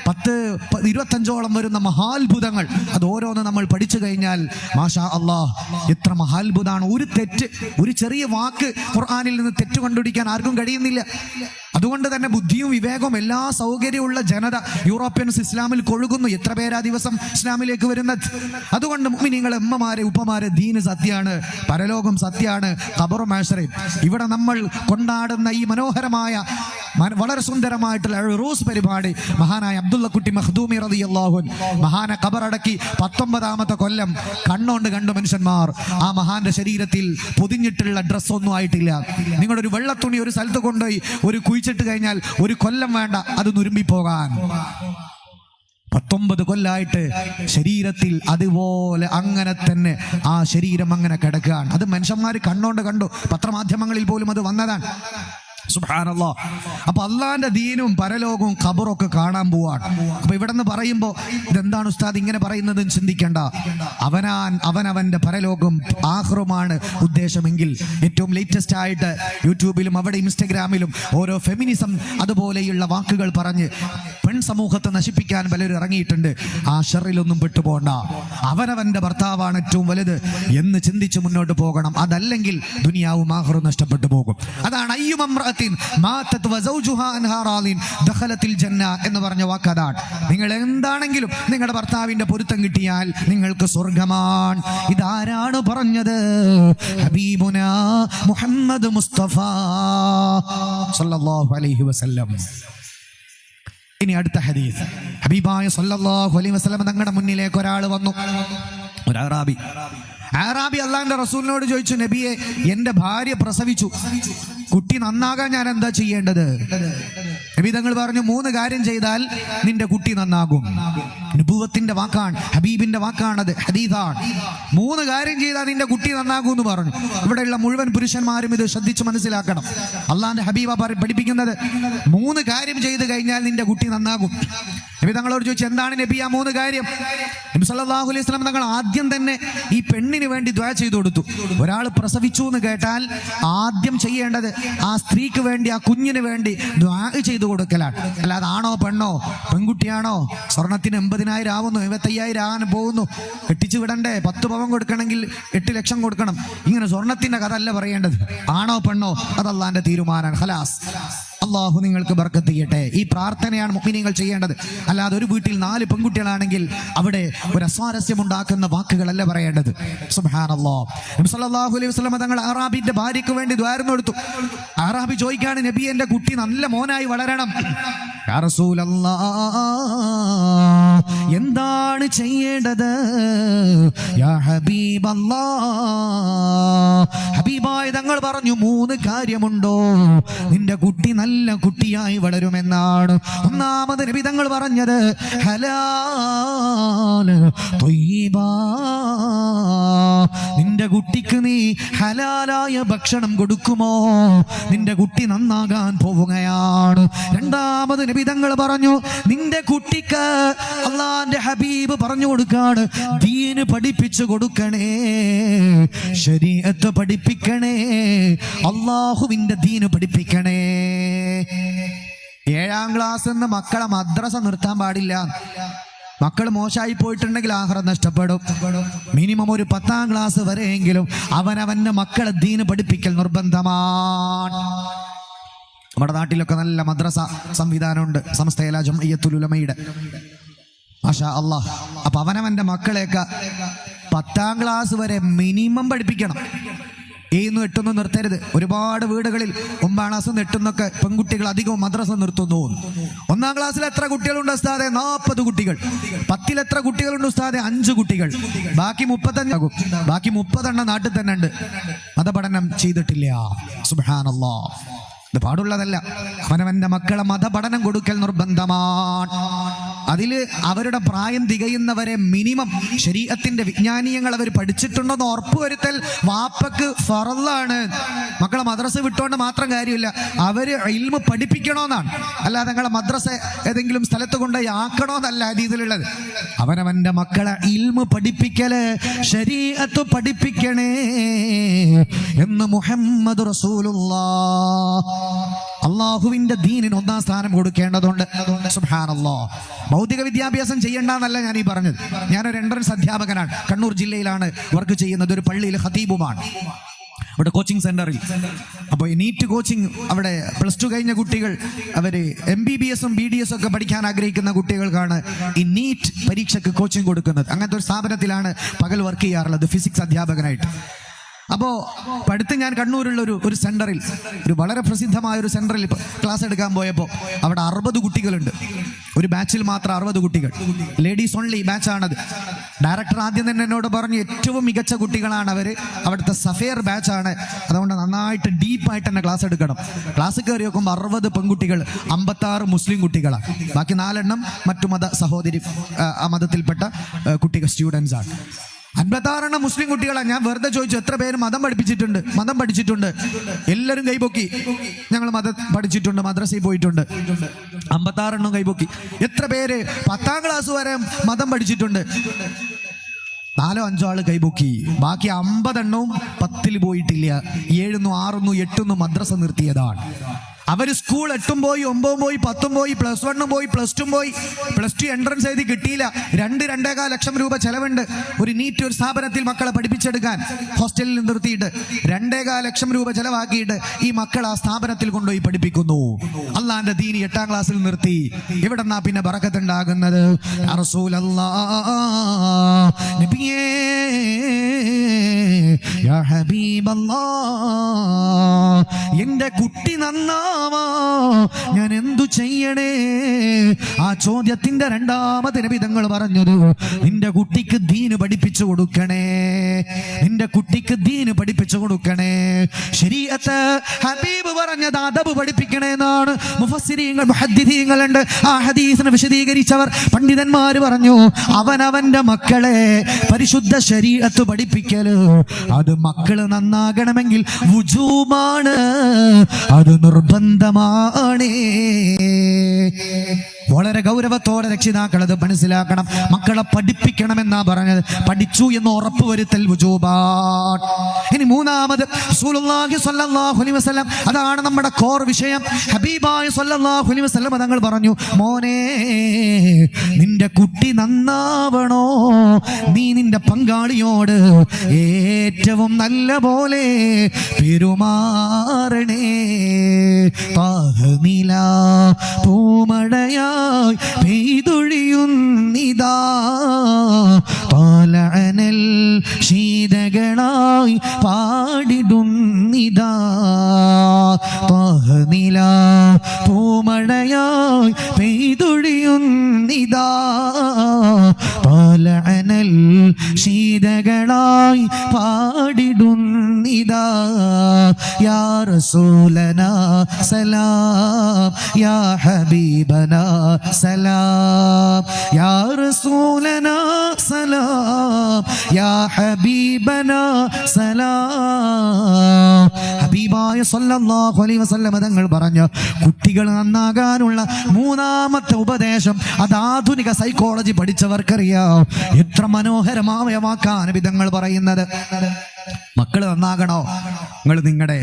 10-25ഓളം വരുന്ന മഹാത്ഭുതങ്ങൾ, അത് ഓരോന്ന് നമ്മൾ പഠിച്ചു കഴിഞ്ഞാൽ മാഷാ അല്ലാഹ് എത്ര മഹാത്ഭുതമാണ്. ഒരു തെറ്റ്, ഒരു ചെറിയ വാക്ക് ഖുർആനിൽ നിന്ന് തെറ്റ് കണ്ടുപിടിക്കാൻ ആർക്കും കഴിയുന്നില്ല. അതുകൊണ്ട് തന്നെ ബുദ്ധിയും വിവേകവും എല്ലാ സൗകര്യമുള്ള ജനത യൂറോപ്യൻസ് ഇസ്ലാമിൽ കൊഴുകുന്നു. എത്ര പേരാ ദിവസം ഇസ്ലാമിലേക്ക് വരുന്നത്? അതുകൊണ്ട് മുഅ്മിനീങ്ങളെ, ഉമ്മമാരെ, ഉപ്പമാരെ, ദീന് സത്യാണ്, പരലോകം സത്യാണ്, ഖബറും മഹ്ശറും. ഇവിടെ നമ്മൾ കൊണ്ടാടുന്ന ഈ മനോഹരമായ വളരെ സുന്ദരമായിട്ടുള്ള റൂസ് പരിപാടി മഹാനായ അബ്ദുള്ള കുട്ടി മഖ്ദൂമി റളിയല്ലാഹു അൻഹു മഹാനെ ഖബറടക്കി 19ാമത്തെ കൊല്ലം കണ്ണുകൊണ്ട് കണ്ടു മനുഷ്യന്മാർ. ആ മഹാന്റെ ശരീരത്തിൽ പൊതിഞ്ഞിട്ടുള്ള ഡ്രസ്സൊന്നും ആയിട്ടില്ല. നിങ്ങളൊരു വെള്ളത്തുണി ഒരു സ്ഥലത്ത് കൊണ്ടുപോയി ഒരു കുഴിച്ചിട്ട് കഴിഞ്ഞാൽ 1 കൊല്ലം വേണ്ട അത് നുരുമ്പിപ്പോകാൻ. 19 കൊല്ലായിട്ട് ശരീരത്തിൽ അതുപോലെ അങ്ങനെ തന്നെ ആ ശരീരം അങ്ങനെ കിടക്കുകയാണ്. അത് മനുഷ്യന്മാർ കണ്ണോണ്ട് കണ്ടു, പത്രമാധ്യമങ്ങളിൽ പോലും അത് വന്നതാണ്. സുബ്ഹാനല്ലാഹ്. അപ്പൊ അള്ളാന്റെ ദീനും പരലോകവും ഖബറൊക്കെ കാണാൻ പോവാണ്. അപ്പൊ ഇവിടെ നിന്ന് പറയുമ്പോ ഇതെന്താണ് ഉസ്താദ് ഇങ്ങനെ പറയുന്നത് ചിന്തിക്കേണ്ട. അവനവന്റെ പരലോകം ആഖിറുമാണ് ഉദ്ദേശമെങ്കിൽ ഏറ്റവും ലേറ്റസ്റ്റ് ആയിട്ട് യൂട്യൂബിലും അവിടെ ഇൻസ്റ്റഗ്രാമിലും ഓരോ ഫെമിനിസം അതുപോലെയുള്ള വാക്കുകൾ പറഞ്ഞ് പെൺ സമൂഹത്തെ നശിപ്പിക്കാൻ പലരും ഇറങ്ങിയിട്ടുണ്ട്. ആ ഷറിലൊന്നും പെട്ടുപോകണ്ട. അവനവന്റെ ഭർത്താവാണ് ഏറ്റവും വലുത് എന്ന് ചിന്തിച്ച് മുന്നോട്ട് പോകണം. അതല്ലെങ്കിൽ ദുനിയാവും ആഖിറും നഷ്ടപ്പെട്ടു പോകും. അതാണ് എന്ന് പറഞ്ഞ വാക്കതാണ്. നിങ്ങൾ എന്താണെങ്കിലും നിങ്ങളുടെ ഭർത്താവിന്റെ പൊരുത്തം കിട്ടിയാൽ നിങ്ങൾക്ക് സ്വർഗമാണ്. ഇതാരാണ് പറഞ്ഞത്? ഹബീബുനാ മുഹമ്മദ് മുസ്തഫ സല്ലല്ലാഹു അലൈഹി വസല്ലം. ഇനി അടുത്ത ഹദീസ്. ഹബീബായ സല്ലല്ലാഹു അലൈഹി വസല്ലം തങ്ങളുടെ മുന്നിലേക്ക് ഒരാൾ വന്നു, ഒരു അറാബി അള്ളാഹിന്റെ റസൂലിനോട് ചോദിച്ചു, നബിയെ, എന്റെ ഭാര്യ പ്രസവിച്ചു, കുട്ടി നന്നാകാൻ ഞാൻ എന്താ ചെയ്യേണ്ടത്? നബി തങ്ങൾ പറഞ്ഞു, 3 കാര്യം ചെയ്താൽ നിന്റെ കുട്ടി നന്നാകും. നുബുവത്തിന്റെ വാക്കാണ്, ഹബീബിന്റെ വാക്കാണത്, ഹദീസാണ്. 3 കാര്യം ചെയ്താൽ നിന്റെ കുട്ടി നന്നാകും എന്ന് പറഞ്ഞു. ഇവിടെയുള്ള മുഴുവൻ പുരുഷന്മാരും ഇത് ശ്രദ്ധിച്ച് മനസ്സിലാക്കണം. അള്ളാഹിന്റെ ഹബീബ പഠിപ്പിക്കുന്നത് 3 കാര്യം ചെയ്ത് കഴിഞ്ഞാൽ നിന്റെ കുട്ടി നന്നാകും. നബി തങ്ങളോട് ചോദിച്ചു, എന്താണ് നബി ആ 3 കാര്യം? നബി സല്ലല്ലാഹു അലൈഹി വസല്ലം തങ്ങൾ ആദ്യം തന്നെ ഈ പെണ്ണിന് വേണ്ടി ദുആ ചെയ്തു കൊടുത്തു. ഒരാൾ പ്രസവിച്ചു എന്ന് കേട്ടാൽ ആദ്യം ചെയ്യേണ്ടത് ആ സ്ത്രീക്ക് വേണ്ടി, ആ കുഞ്ഞിന് വേണ്ടി ദുആ ചെയ്തു കൊടുക്കലാണ്. അല്ലാതെ ആണോ പെണ്ണോ, പെൺകുട്ടിയാണോ, സ്വർണത്തിന് 80,000 ആവുന്നു, 75,000 ആകാൻ പോകുന്നു, കെട്ടിച്ചു വിടണ്ടേ, 10 പവൻ കൊടുക്കണമെങ്കിൽ 8 ലക്ഷം കൊടുക്കണം, ഇങ്ങനെ സ്വർണത്തിന്റെ കഥ അല്ല പറയേണ്ടത്. ആണോ പെണ്ണോ അത് അള്ളാന്റെ തീരുമാനമാണ്. ഖലാസ്. അള്ളാഹു നിങ്ങൾക്ക് ബർക്കത്ത് ചെയ്യട്ടെ. ഈ പ്രാർത്ഥനയാണ് മുഅ്മിനീങ്ങൾ ചെയ്യേണ്ടത്. അല്ലാതെ ഒരു വീട്ടിൽ 4 പെൺകുട്ടികളാണെങ്കിൽ അവിടെ ഒരു അസ്വാരസ്യം ഉണ്ടാക്കുന്ന വാക്കുകളല്ല പറയേണ്ടത്. സുബ്ഹാനല്ലാഹ്. നബി സല്ലല്ലാഹു അലൈഹി വസല്ലം തങ്ങൾ അറാബിന്റെ ഭാര്യയ്ക്ക് വേണ്ടി ദ്വാരം കൊടുത്തു. അറാബി ചോദിക്കാണ്, നബി, എന്റെ കുട്ടി നല്ല മോനായി വളരണം. യാ റസൂലല്ലാഹ്, എന്താണ് ചെയ്യേണ്ടത്? യാ ഹബീബല്ലാഹ്, ഹബീബായ തങ്ങൾ പറഞ്ഞു, 3 കാര്യമുണ്ടോ നിന്റെ കുട്ടി നല്ല കുട്ടിയായി വളരുമെന്നാണ്. ഒന്നാമത് നബി തങ്ങൾ പറഞ്ഞത് ഹലാല് ത്വയ്യിബാ, നിന്റെ കുട്ടിക്ക് നീ ഹലാലായ ഭക്ഷണം കൊടുക്കുമോ നിന്റെ കുട്ടി നന്നാകാൻ പോവുകയാണ്. രണ്ടാമത് നബി തങ്ങൾ പറഞ്ഞു, നിന്റെ കുട്ടിക്ക് അള്ളാന്റെ ഹബീബ് പറഞ്ഞു കൊടുക്കാണ്, ദീന് പഠിപ്പിച്ചു കൊടുക്കണേ, ശരീഅത്ത് പഠിപ്പിക്കണേ, അള്ളാഹുവിന്റെ ദീന് പഠിപ്പിക്കണേ. 7ാം ക്ലാസ് എന്ന് മക്കളെ മദ്രസ നിർത്താൻ പാടില്ല. മക്കൾ മോശമായി പോയിട്ടുണ്ടെങ്കിൽ ആഖിറത്ത് നഷ്ടപ്പെടും. മിനിമം ഒരു 10ാം ക്ലാസ് വരെയെങ്കിലും അവനവന്റെ മക്കളെ ദീന് പഠിപ്പിക്കൽ നിർബന്ധമാണ്. നമ്മുടെ നാട്ടിലൊക്കെ നല്ല മദ്രസ സംവിധാനമുണ്ട്, സമസ്തയില ജംഇയ്യത്തുൽ ഉലമയുടെ, മാഷാ അല്ലാഹ്. അപ്പൊ അവനവന്റെ മക്കളെയൊക്കെ 10ാം ക്ലാസ് വരെ മിനിമം പഠിപ്പിക്കണം. 7 8 നിർത്തരുത്. ഒരുപാട് വീടുകളിൽ 9ാം ക്ലാസ് 8 പെൺകുട്ടികൾ അധികവും മദ്രസ നിർത്തുന്നു. 1ാം ക്ലാസ്സിൽ എത്ര കുട്ടികളുണ്ട് ഉസ്താദെ? 40 കുട്ടികൾ. 10ൽ എത്ര കുട്ടികളുണ്ട് ഉസ്താദെ? 5 കുട്ടികൾ. ബാക്കി 35 ആകും. ബാക്കി 30 നാട്ടിൽ തന്നെ ഉണ്ട്, മതപഠനം ചെയ്തിട്ടില്ല. സുബ്ഹാനല്ലാഹ്. ഇത് പാടുള്ളതല്ല. അവനവന്റെ മക്കളെ മതപഠനം കൊടുക്കൽ നിർബന്ധമാണ്. അതില് അവരുടെ പ്രായം തികയുന്നവരെ മിനിമം ശരീഅത്തിന്റെ വിജ്ഞാനീയങ്ങൾ അവർ പഠിച്ചിട്ടുണ്ടെന്ന് ഉറപ്പുവരുത്തൽ വാപ്പക്ക് ഫറളാണ്. മക്കളെ മദ്രസ വിട്ടുകൊണ്ട് മാത്രം കാര്യമില്ല, അവര് ഇൽമു പഠിപ്പിക്കണമെന്നാണ്. അല്ലാതെ നിങ്ങളെ മദ്രസ ഏതെങ്കിലും സ്ഥലത്ത് കൊണ്ടുപോയി ആക്കണമെന്നല്ല ഹദീസിലുള്ളത്. അവനവന്റെ മക്കളെ ഇൽമു പഠിപ്പിക്കല്, ശരീഅത്ത് പഠിപ്പിക്കണേ എന്ന് മുഹമ്മദ് റസൂലുള്ളാഹ്. അള്ളാഹുവിന്റെ ദീനിന് 1ാം സ്ഥാനം കൊടുക്കേണ്ടതുണ്ട്. സുബ്ഹാനല്ലാഹ്. ഭൗതിക വിദ്യാഭ്യാസം ചെയ്യണ്ടെന്നല്ല ഞാൻ ഈ പറഞ്ഞത്. ഞാനൊരു എൻട്രൻസ് അധ്യാപകനാണ്, കണ്ണൂർ ജില്ലയിലാണ് വർക്ക് ചെയ്യുന്നത്, ഒരു പള്ളിയിൽ ഖതീബുമാണ്. അവിടെ കോച്ചിങ് സെന്ററിൽ. അപ്പോൾ ഈ നീറ്റ് കോച്ചിങ്, അവിടെ +2 കഴിഞ്ഞ കുട്ടികൾ, അവർ MBBS-ഉം BDS ഒക്കെ പഠിക്കാൻ ആഗ്രഹിക്കുന്ന കുട്ടികൾക്കാണ് ഈ നീറ്റ് പരീക്ഷയ്ക്ക് കോച്ചിങ് കൊടുക്കുന്നത്. അങ്ങനത്തെ ഒരു സ്ഥാപനത്തിലാണ് പകൽ വർക്ക് ചെയ്യാറുള്ളത്, ഫിസിക്സ് അധ്യാപകനായിട്ട്. അപ്പോൾ അടുത്ത് ഞാൻ കണ്ണൂരുള്ള ഒരു സെന്ററിൽ, ഒരു വളരെ പ്രസിദ്ധമായ ഒരു സെന്ററിൽ ക്ലാസ് എടുക്കാൻ പോയപ്പോൾ അവിടെ 60 കുട്ടികളുണ്ട്. ഒരു ബാച്ചിൽ മാത്രം 60 കുട്ടികൾ, ലേഡീസ് ഓൺലി ബാച്ചാണത്. ഡയറക്ടർ ആദ്യം തന്നെ എന്നോട് പറഞ്ഞു ഏറ്റവും മികച്ച കുട്ടികളാണ് അവർ, അവിടുത്തെ സഫേർ ബാച്ചാണ്, അതുകൊണ്ട് നന്നായിട്ട് ഡീപ്പായിട്ട് തന്നെ ക്ലാസ് എടുക്കണം. ക്ലാസ് കയറി നോക്കുമ്പോൾ 60 പെൺകുട്ടികൾ, 56 മുസ്ലിം കുട്ടികളാണ്, ബാക്കി 4 എണ്ണം മറ്റു സഹോദരി ആ മതത്തിൽപ്പെട്ട കുട്ടികൾ സ്റ്റുഡൻസ് ആണ്. 56 മുസ്ലിം കുട്ടികളാണ്. ഞാൻ വെറുതെ ചോദിച്ചു എത്ര പേര് മതം പഠിച്ചിട്ടുണ്ട്. എല്ലാവരും കൈപൊക്കി. ഞങ്ങൾ മതം പഠിച്ചിട്ടുണ്ട്, മദ്രസയിൽ പോയിട്ടുണ്ട്. 56 കൈപൊക്കി. എത്ര പേര് 10ാം ക്ലാസ് വരെ മതം പഠിച്ചിട്ടുണ്ട്? 4 5 ആള് കൈപൊക്കി. ബാക്കി 50 10ൽ പോയിട്ടില്ല. 7 6 8 മദ്രസ നിർത്തിയതാണ്. അവർ സ്കൂൾ 8 പോയി, 9 പോയി, 10 പോയി, +1 പോയി, +2 പോയി. +2 എൻട്രൻസ് എഴുതി കിട്ടിയില്ല. 2-2.25 ലക്ഷം രൂപ ചെലവുണ്ട് ഒരു നീറ്റ് ഒരു സ്ഥാപനത്തിൽ മക്കളെ പഠിപ്പിച്ചെടുക്കാൻ. ഹോസ്റ്റലിൽ നിർത്തിയിട്ട് 2.25 ലക്ഷം രൂപ ചെലവാക്കിയിട്ട് ഈ മക്കൾ ആ സ്ഥാപനത്തിൽ കൊണ്ടുപോയി പഠിപ്പിക്കുന്നു. അള്ളാന്റെ ദീനി 8ാം ക്ലാസ്സിൽ നിർത്തി. എവിടെന്നാ പിന്നെ ബറക്കത്തുണ്ടാകുന്നത്? യാ റസൂലല്ലാഹ്, നബിയേ, യാ ഹബീബല്ലാഹ്, എന്റെ കുട്ടി നന്നാവാ ഞാൻ എന്തു ചെയ്യണേ? ആ ചോദ്യത്തിന്റെ 2ാമത്തെ നബി തങ്ങൾ പറഞ്ഞത്, നിന്റെ കുട്ടിക്ക് ദീന് പഠിപ്പിച്ചു കൊടുക്കണേ, നിന്റെ കുട്ടിക്ക് ദീന് പഠിപ്പിച്ചു കൊടുക്കണേ. ശരീഅത്ത് ഹബീബ് പറഞ്ഞത് അദബ് പഠിപ്പിക്കണേ എന്നാണ്. മുഫസ്സിരീങ്ങൾ മുഹദ്ദിഥീങ്ങളുണ്ട്, ആ ഹദീസിനെ വിശദീകരിച്ചവർ പണ്ഡിതന്മാർ പറഞ്ഞു, അവനവന്റെ മക്കളെ പരിശുദ്ധ ശരീഅത്ത് പഠിപ്പിക്കല് അത് മക്കള് നന്നാകണമെങ്കിൽ വുജൂബാണ്, അത് നിർബന്ധമാണ്. വളരെ ഗൗരവത്തോടെ രക്ഷിതാക്കൾ അത് മനസ്സിലാക്കണം. മക്കളെ പഠിപ്പിക്കണമെന്നാ പറഞ്ഞത്. പഠിച്ചു എന്ന് ഉറപ്പുവരുത്തൽ വുജൂബാൻ. ഇനി 3ാമത് റസൂലുള്ളാഹി സ്വല്ലല്ലാഹു അലൈഹി വസല്ലം, അതാണ് നമ്മുടെ കോർ വിഷയം. ഹബീബായ സ്വല്ലല്ലാഹു അലൈഹി വസല്ലം തങ്ങൾ പറഞ്ഞു, മോനെ, നിന്റെ കുട്ടി നന്നാവണോ, നീ നിന്റെ പങ്കാളിയോട് ഏറ്റവും നല്ല പോലെ പെരുമാറണേ. പാഹനില പൂമഴയായി പെയ്തൊഴിയുന്നിതാ, പാലഅനൽ ശീതകളായി പാടിടുന്നിതാ. പാഹനില പൂമഴയായി പെയ്തൊഴിയുന്നിതാ, പാലഅനൽ ശീതകളായി പാടിടുന്നിതാ. യാ റസൂലനാ സലാം, യാ ഹബീബനാ സലാം, യാ റസൂലനാ സലാം, യാ ഹബീബനാ സലാം. ഹബീബായ സ്വല്ലല്ലാഹു അലൈഹി വസല്ലം തങ്ങൾ പറഞ്ഞു, കുട്ടികൾ നന്നാകാനുള്ള 3ാമത്തെ ഉപദേശം അത് ആധുനിക സൈക്കോളജി പഠിച്ചവർക്കറിയാം. എത്ര മനോഹരമായ വാക്കാണ് വിധങ്ങൾ പറയുന്നത്. മക്കള് നന്നാകണോ, നിങ്ങൾ നിങ്ങളുടെ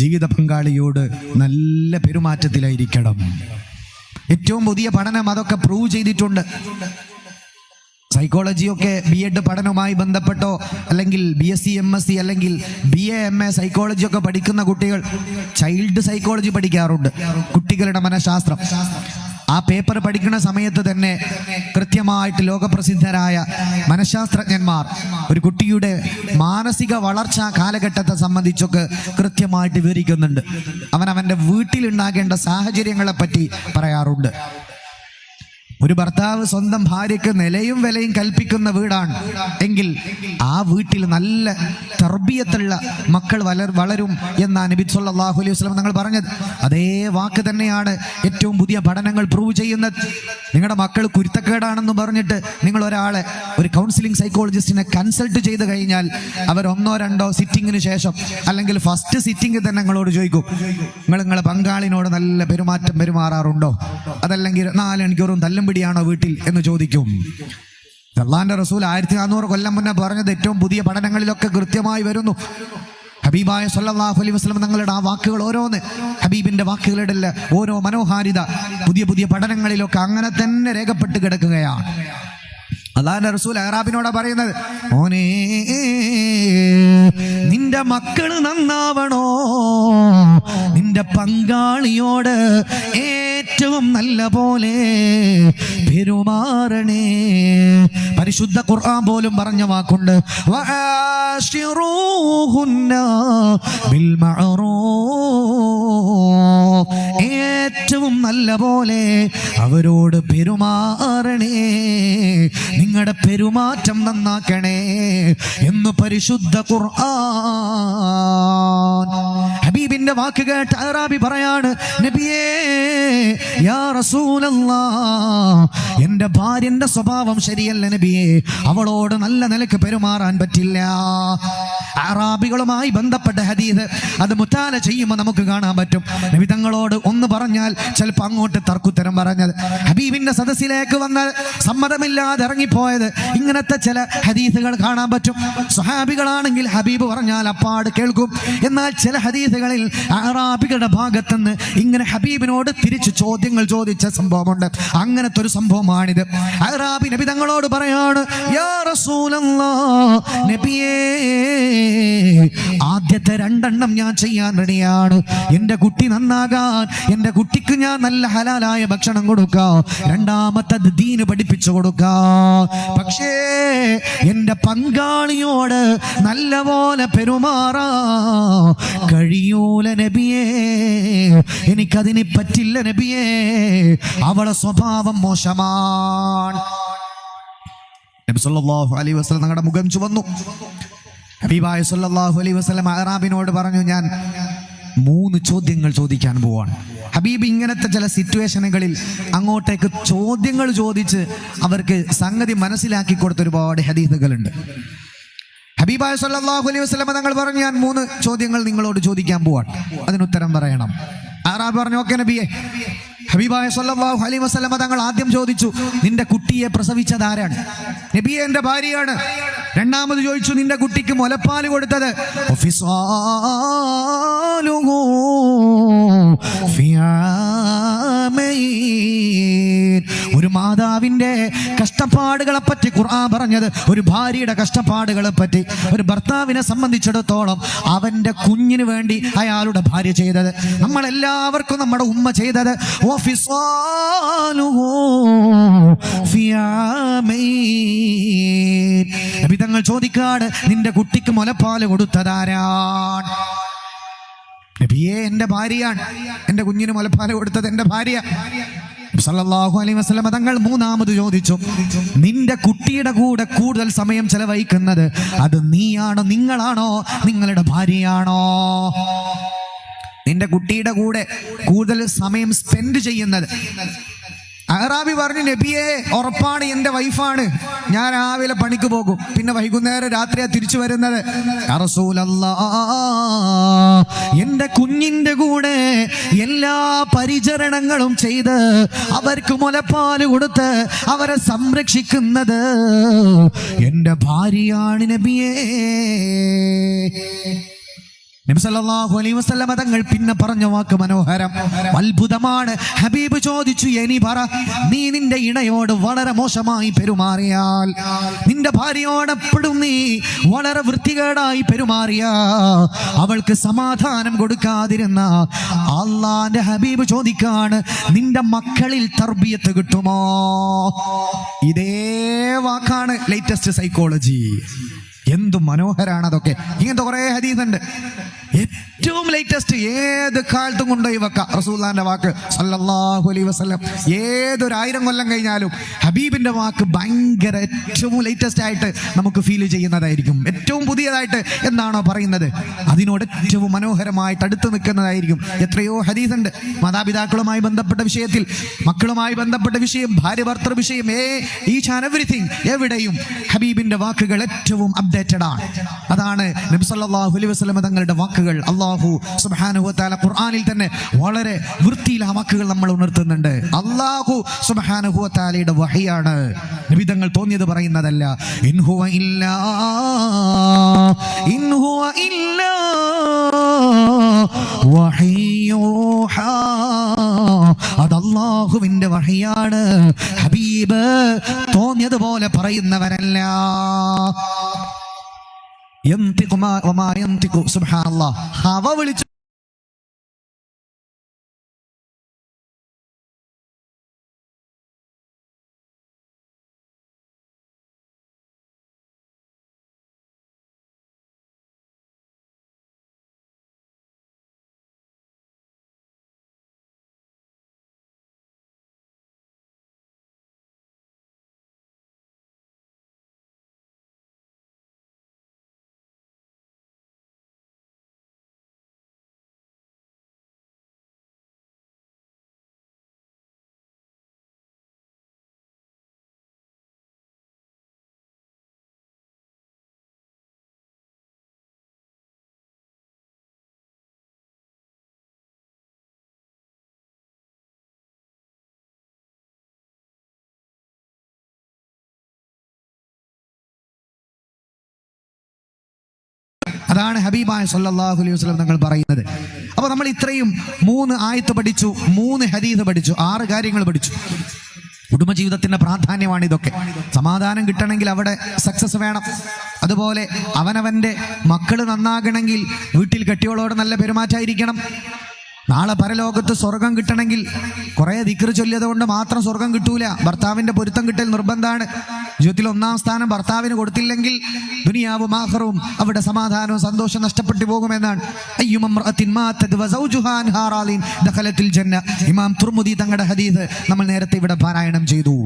ജീവിത പങ്കാളിയോട് നല്ല പെരുമാറ്റത്തിലായിരിക്കണം. ഏറ്റവും പുതിയ പഠനം അതൊക്കെ പ്രൂവ് ചെയ്തിട്ടുണ്ട്. സൈക്കോളജിയൊക്കെ BEd പഠനവുമായി ബന്ധപ്പെട്ടോ അല്ലെങ്കിൽ BSc MSc അല്ലെങ്കിൽ BA MA സൈക്കോളജിയൊക്കെ പഠിക്കുന്ന കുട്ടികൾ ചൈൽഡ് സൈക്കോളജി പഠിക്കാറുണ്ട്, കുട്ടികളുടെ മനഃശാസ്ത്രം. ആ പേപ്പർ പഠിക്കുന്ന സമയത്ത് തന്നെ കൃത്യമായിട്ട് ലോകപ്രസിദ്ധരായ മനഃശാസ്ത്രജ്ഞന്മാർ ഒരു കുട്ടിയുടെ മാനസിക വളർച്ച കാലഘട്ടത്തെ സംബന്ധിച്ചൊക്കെ കൃത്യമായിട്ട് വിവരിക്കുന്നുണ്ട്. അവൻ്റെ വീട്ടിലുണ്ടാകേണ്ട സാഹചര്യങ്ങളെ പറ്റി പറയാറുണ്ട്. ഒരു ഭർത്താവ് സ്വന്തം ഭാര്യയ്ക്ക് നിലയും വിലയും കൽപ്പിക്കുന്ന വീടാണ് എങ്കിൽ ആ വീട്ടിൽ നല്ല തർബിയത്തുള്ള മക്കൾ വളരും എന്നാണ് നബി സല്ലല്ലാഹു അലൈഹി വസല്ലം തങ്ങൾ പറഞ്ഞത്. അതേ വാക്ക് തന്നെയാണ് ഏറ്റവും പുതിയ പഠനങ്ങൾ പ്രൂവ് ചെയ്യുന്നത്. നിങ്ങളുടെ മക്കൾ കുരുത്തക്കേടാണെന്ന് പറഞ്ഞിട്ട് നിങ്ങൾ ഒരാളെ ഒരു കൗൺസിലിംഗ് സൈക്കോളജിസ്റ്റിനെ കൺസൾട്ട് ചെയ്ത് കഴിഞ്ഞാൽ അവർ 1 2 സിറ്റിങ്ങിന് ശേഷം അല്ലെങ്കിൽ ഫസ്റ്റ് സിറ്റിംഗ് തന്നെ നിങ്ങളോട് ചോദിക്കും, നിങ്ങളെ പങ്കാളിനോട് നല്ല പെരുമാറാറുണ്ടോ, അതല്ലെങ്കിൽ 4 മണിക്കൂറും തല്ലുംപിടിയാണോ വീട്ടിൽ എന്ന് ചോദിക്കും. അല്ലാഹുവിന്റെ റസൂൽ 1400 കൊല്ലം മുന്നേ പറഞ്ഞത് ഏറ്റവും പുതിയ പഠനങ്ങളിലൊക്കെ കൃത്യമായി വരുന്നു. ഹബീബായ സ്വല്ലല്ലാഹു അലൈഹി വസല്ലം തങ്ങളുടെ ആ വാക്കുകൾ ഓരോന്ന്, ഹബീബിന്റെ വാക്കുകളുടെ ഓരോ മനോഹാരിത പുതിയ പുതിയ പഠനങ്ങളിലൊക്കെ അങ്ങനെ തന്നെ രേഖപ്പെട്ട് കിടക്കുകയാണ്. അല്ലാഹുവിന്റെ റസൂൽ അറാബിനോടാ പറയുന്നത്, ഓനേ, നിന്റെ മക്കള് നന്നാവണോ, നിന്റെ പങ്കാളിയോട് ഏറ്റവും നല്ല പോലെ പെരുമാറണേ. പരിശുദ്ധ ഖുർആൻ പോലും പറഞ്ഞ വാക്കുണ്ട്, വആശിറൂഹുന്ന ബിൽ മഅറൂഫ്, ഏറ്റവും നല്ല പോലെ അവരോട് പെരുമാറണേ, നിങ്ങളുടെ പെരുമാറ്റം നന്നാക്കണേ എന്ന് പരിശുദ്ധ ഖുർആൻ. ഹബീബിന്റെ വാക്ക് കേട്ട് അറാബി പറയാണ്, നബിയേ യാ റസൂലല്ലാഹ്, എന്റെ ഭാര്യന്റെ സ്വഭാവം ശരിയല്ല നബിയേ, അവളോട് നല്ല നിലക്ക് പെരുമാറാൻ പറ്റില്ല. അറാബികളുമായി ബന്ധപ്പെട്ട ഹദീസ് അത് മുത്താല ചെയ്യുമ്പോൾ നമുക്ക് കാണാൻ പറ്റും. നബി തങ്ങളോട് ഒന്ന് പറഞ്ഞാൽ ചിലപ്പോൾ അങ്ങോട്ട് തർക്കുത്തരം പറഞ്ഞത്, ഹബീബിന്റെ സദസ്സിലേക്ക് വന്നാൽ സമ്മതമില്ലാതെ ഇറങ്ങിപ്പോയത്, ഇങ്ങനത്തെ ചില ഹദീസുകൾ കാണാൻ പറ്റും. സ്വഹാബികളാണെങ്കിൽ ഹബീബ് പറഞ്ഞാൽ അപ്പാട് കേൾക്കും. എന്നാൽ ചില ഹദീസുകളിൽ അറാബികളുടെ ഭാഗത്തുനിന്ന് ഇങ്ങനെ ഹബീബിനോട് തിരിച്ച് ചോദ്യങ്ങൾ ചോദിച്ച സംഭവമുണ്ട്. അങ്ങനത്തെ ഒരു സംഭവമാണിത്. അറാബി നബി തങ്ങളോട് പറയാണ്, യാ റസൂലല്ലാഹ്, നബിയേ ആദ്യത്തെ 2 എണ്ണം ഞാൻ ചെയ്യാൻ റെഡിയാണ്. എൻ്റെ കുട്ടി നന്നാകാൻ, എൻ്റെ കുട്ടിക്ക് ഞാൻ നല്ല ഹലാലായ ഭക്ഷണം കൊടുക്കാം, രണ്ടാമത്തത് ദീന് പഠിപ്പിച്ചു കൊടുക്കാം. പക്ഷേ എൻ്റെ പങ്കാളിയോട് നല്ലപോലെ പെരുമാറാ കഴിയൂല നബിയേ, എനിക്കതിന് പറ്റില്ല നബിയേ, അവളെ സ്വഭാവം മോശമാണ്. നബി സല്ലല്ലാഹു അലൈഹി വസല്ലം തങ്ങളുടെ മുഖം ചുവന്നു. ഹബീബായ സല്ലല്ലാഹു അലൈഹി വസല്ലം അറാബിനോട് പറഞ്ഞു, ഞാൻ 3 ചോദ്യങ്ങൾ ചോദിക്കാൻ പോവാണ്. ഹബീബ് ഇങ്ങനത്തെ ചില സിറ്റുവേഷനുകളിൽ അങ്ങോട്ടേക്ക് ചോദ്യങ്ങൾ ചോദിച്ച് അവർക്ക് സംഗതി മനസ്സിലാക്കി കൊടുത്ത ഒരുപാട് ഹദീസുകളുണ്ട്. ഹബീബായ സല്ലല്ലാഹു അലൈഹി വസല്ലം തങ്ങൾ പറഞ്ഞു, ഞാൻ 3 ചോദ്യങ്ങൾ നിങ്ങളോട് ചോദിക്കാൻ പോവാണ്, അതിനുത്തരം പറയണം. അറാബി പറഞ്ഞു, ഓക്കെ നബിയെ. ഹബീബായ സല്ലല്ലാഹു അലൈഹി വസല്ലം തങ്ങൾ ആദ്യം ചോദിച്ചു, നിന്റെ കുട്ടിയെ പ്രസവിച്ചത് ആരാണ്? നബിയെ, എൻ്റെ ഭാര്യയാണ്. രണ്ടാമത് ചോദിച്ചു, നിന്റെ കുട്ടിക്ക് മുലപ്പാൽ കൊടുത്തത്? ഒരു മാതാവിന്റെ കഷ്ടപ്പാടുകളെ പറ്റി ഖുർആൻ പറഞ്ഞത്, ഒരു ഭാര്യയുടെ കഷ്ടപ്പാടുകളെ പറ്റി. ഒരു ഭർത്താവിനെ സംബന്ധിച്ചിടത്തോളം അവന്റെ കുഞ്ഞിന് വേണ്ടി അയാളുടെ ഭാര്യ ചെയ്തത്, നമ്മളെല്ലാവർക്കും നമ്മുടെ ഉമ്മ ചെയ്തത്, നബി തങ്ങൾ ചോദിക്കാട്, നിന്റെ കുട്ടിക്ക് മുലപ്പാല് കൊടുത്തതാരാണ്? നബിയെ, എൻ്റെ ഭാര്യയാണ്. എൻ്റെ കുഞ്ഞിന് മുലപ്പാല് കൊടുത്തത് എൻ്റെ ഭാര്യ. സല്ലല്ലാഹു അലൈഹി വസല്ലം തങ്ങൾ മൂന്നാമത് ചോദിച്ചു, നിന്റെ കുട്ടിയുടെ കൂടെ കൂടുതൽ സമയം ചെലവഴിക്കുന്നത് അത് നീയാണോ, നിങ്ങളാണോ, നിങ്ങളുടെ ഭാര്യയാണോ? നിന്റെ കുട്ടിയുടെ കൂടെ കൂടുതൽ സമയം സ്പെൻഡ് ചെയ്യുന്നത്? അറാബി പറഞ്ഞു, നബിയെ ഉറപ്പാണ്, എൻ്റെ വൈഫാണ്. ഞാൻ രാവിലെ പണിക്ക് പോകും, പിന്നെ വൈകുന്നേരം രാത്രിയാ തിരിച്ചു വരുന്നത്. യാ റസൂലല്ലാഹ്, എൻ്റെ കുഞ്ഞിൻ്റെ കൂടെ എല്ലാ പരിചരണങ്ങളും ചെയ്ത് അവർക്ക് മുലപ്പാല് കൊടുത്ത് അവരെ സംരക്ഷിക്കുന്നത് എൻ്റെ ഭാര്യയാണ് നബിയേ. നബി സല്ലല്ലാഹു അലൈഹി വസല്ലം തങ്ങൾ പിന്നെ പറഞ്ഞ വാക്ക് മനോഹരം, അത്ഭുതമാണ്. ഹബീബ് ചോദിച്ചു, ഇനി പറ, നീ നിന്റെ ഇണയോട് വളരെ മോശമായി പെരുമാറിയാൽ, നിന്റെ ഭാര്യയോട് എപ്പോഴും നീ വളരെ വൃത്തികേടായി പെരുമാറിയ, അവൾക്ക് സമാധാനം കൊടുക്കാതിരുന്ന, അള്ളാന്റെ ഹബീബ് ചോദിക്കാണ്, നിന്റെ മക്കളിൽ തർബിയത്ത് കിട്ടുമോ? ഇതേ വാക്കാണ് ലേറ്റസ്റ്റ് സൈക്കോളജി. എന്തു മനോഹരാണ് അതൊക്കെ. ഇങ്ങനത്തെ കുറെ ഹദീസ് ഉണ്ട്. ഏറ്റവും ലേറ്റസ്റ്റ് ഏത് കാലത്തും കൊണ്ടുപോയി വെക്കാം റസൂലുള്ളാഹിന്റെ വാക്ക് സല്ലല്ലാഹു അലൈഹി വസല്ലം. ഏതൊരു 1000 കൊല്ലം കഴിഞ്ഞാലും ഹബീബിന്റെ വാക്ക് ഭയങ്കര ഏറ്റവും ലേറ്റസ്റ്റ് ആയിട്ട് നമുക്ക് ഫീൽ ചെയ്യുന്നതായിരിക്കും. ഏറ്റവും പുതിയതായിട്ട് എന്താണോ പറയുന്നത് അതിനോട് ഏറ്റവും മനോഹരമായിട്ട് അടുത്ത് നിൽക്കുന്നതായിരിക്കും. എത്രയോ ഹദീസ് ഉണ്ട് മാതാപിതാക്കളുമായി ബന്ധപ്പെട്ട വിഷയത്തിൽ, മക്കളുമായി ബന്ധപ്പെട്ട വിഷയം, ഭാര്യ ഭർത്തൃ വിഷയം, ഈച്ച് ആൻഡ് എവരിതിങ്, എവിടെയും ഹബീബിന്റെ വാക്കുകൾ ഏറ്റവും അപ്ഡേറ്റഡ് ആണ്. അതാണ് നബി സല്ലല്ലാഹു അലൈഹി വസല്ലം തങ്ങളുടെ വാക്കുകൾ. അല്ലാഹു സുബ്ഹാനഹു വ തആല ഖുർആനിൽ തന്നെ വളരെ വൃത്തിയിൽ ആ വാക്കുകൾ നമ്മൾ ഉണർത്തുന്നുണ്ട്. അല്ലാഹു സുബ്ഹാനഹു വ തആലയുടെ വഹിയാണ്, നബി തങ്ങൾ തോന്നിയത് പറയുന്നതല്ല. ഇൻ ഹുവ ഇല്ലാ വഹിയൂഹാ, അത് അല്ലാഹുവിന്റെ വഹിയാണ്. ഹബീബ് തോന്നിയതുപോലെ പറയുന്നവരല്ല. സുബ്ഹാനല്ലാഹ്, ഹവ വിളിച്ചു അതാണ് ഹബീബായ സല്ലല്ലാഹു അലൈഹി വസല്ലം തങ്ങൾ പറയുന്നത്. അപ്പൊ നമ്മൾ ഇത്രയും 3 ആയത്ത് പഠിച്ചു, 3 ഹദീസ് പഠിച്ചു, 6 കാര്യങ്ങൾ പഠിച്ചു. കുടുംബജീവിതത്തിന്റെ പ്രാധാന്യമാണ് ഇതൊക്കെ. സമാധാനം കിട്ടണമെങ്കിൽ അവിടെ സക്സസ് വേണം. അതുപോലെ അവനവന്റെ മക്കള് നന്നാകണമെങ്കിൽ വീട്ടിൽ കെട്ടിയോളോട് നല്ല പെരുമാറ്റമായിരിക്കണം. നാളെ പരലോകത്ത് സ്വർഗം കിട്ടണമെങ്കിൽ കുറെ ദിക്ർ ചൊല്ലിയത് കൊണ്ട് മാത്രം സ്വർഗം കിട്ടൂല. ഭർത്താവിന്റെ പൊരുത്തം കിട്ടൽ നിർബന്ധമാണ്. ജീവിതത്തിൽ 1-ാം സ്ഥാനം ഭർത്താവിന് കൊടുത്തില്ലെങ്കിൽ ദുനിയാവും ആഖിറവും അവിടെ സമാധാനവും സന്തോഷം നഷ്ടപ്പെട്ടു പോകുമെന്നാണ്. ഇമാം തുർമുദി തങ്ങളുടെ ഹദീസ് നമ്മൾ നേരത്തെ ഇവിടെ പാരായണം ചെയ്തു.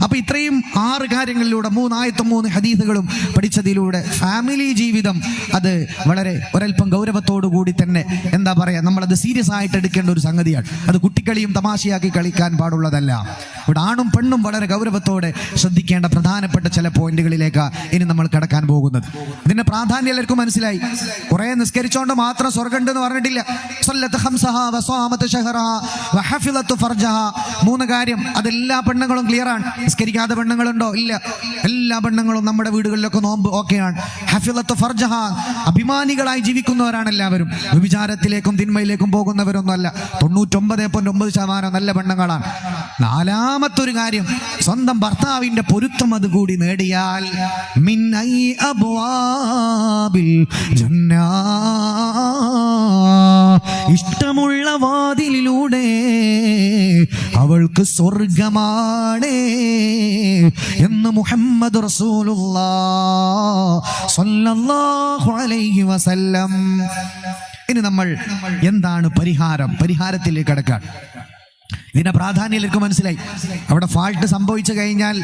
അപ്പൊ ഇത്രയും 6 കാര്യങ്ങളിലൂടെ 3 ആയത്തും 3 ഹദീസുകളും പഠിച്ചതിലൂടെ ഫാമിലി ജീവിതം അത് വളരെ ഒരൽപ്പം ഗൗരവത്തോടു കൂടി തന്നെ എന്താ പറയാ, നമ്മളത് സീരിയസ് ആയിട്ട് എടുക്കേണ്ട ഒരു സംഗതിയാണ്. അത് കുട്ടിക്കളിയും തമാശയാക്കി കളിക്കാൻ പാടുള്ളതല്ല. ഇവിടെ ആണും പെണ്ണും വളരെ ഗൗരവത്തോടെ ശ്രദ്ധിക്കേണ്ട പ്രധാനപ്പെട്ട ചില പോയിന്റുകളിലേക്ക് ഇനി നമ്മൾ കടക്കാൻ പോകുന്നത്. ഇതിന്റെ പ്രാധാന്യം എല്ലാവർക്കും മനസ്സിലായി. കുറെ നിസ്കരിച്ചോണ്ട് മാത്രം സ്വർഗ്ഗം എന്ന് പറഞ്ഞിട്ടില്ല. 3 കാര്യം അതെല്ലാ പെണ്ണുങ്ങളും ക്ലിയർ ആണ്. നിസ്കരിക്കാത്ത പെണ്ണുങ്ങളുണ്ടോ? ഇല്ല. എല്ലാ പെണ്ണുങ്ങളും നമ്മുടെ വീടുകളിലൊക്കെ നോമ്പ് ഓക്കെയാണ്. ഹഫിളത്തു ഫർജഹ, അഭിമാനികളായി ജീവിക്കുന്നവരാണ് എല്ലാവരും. വിചാരത്തിലേക്കും തിന്മയിലേക്കും പോകുന്നവരൊന്നുമല്ല. 99.9% നല്ല പെണ്ണുങ്ങളാണ്. 4-മത്തൊരു കാര്യം, സ്വന്തം ഭർത്താവിന്റെ പൊരുത്തം അതുകൂടി നേടിയാൽ മിൻ ഐ അബ്വാബിൽ ജന്നാ, ഇഷ്ടമുള്ള വാതിലിലൂടെ അവൾക്ക് സ്വർഗമാണ് എന്ന് മുഹമ്മദ് റസൂലുള്ളാഹി സ്വല്ലല്ലാഹു അലൈഹി വസല്ലം. ഇനി നമ്മൾ എന്താണ് പരിഹാരത്തിലേക്ക് കടക്കാൻ. ഇതിന്റെ പ്രാധാന്യം എല്ലാവർക്കും മനസ്സിലായി. അവിടെ ഫാൾട്ട് സംഭവിച്ചു കഴിഞ്ഞാൽ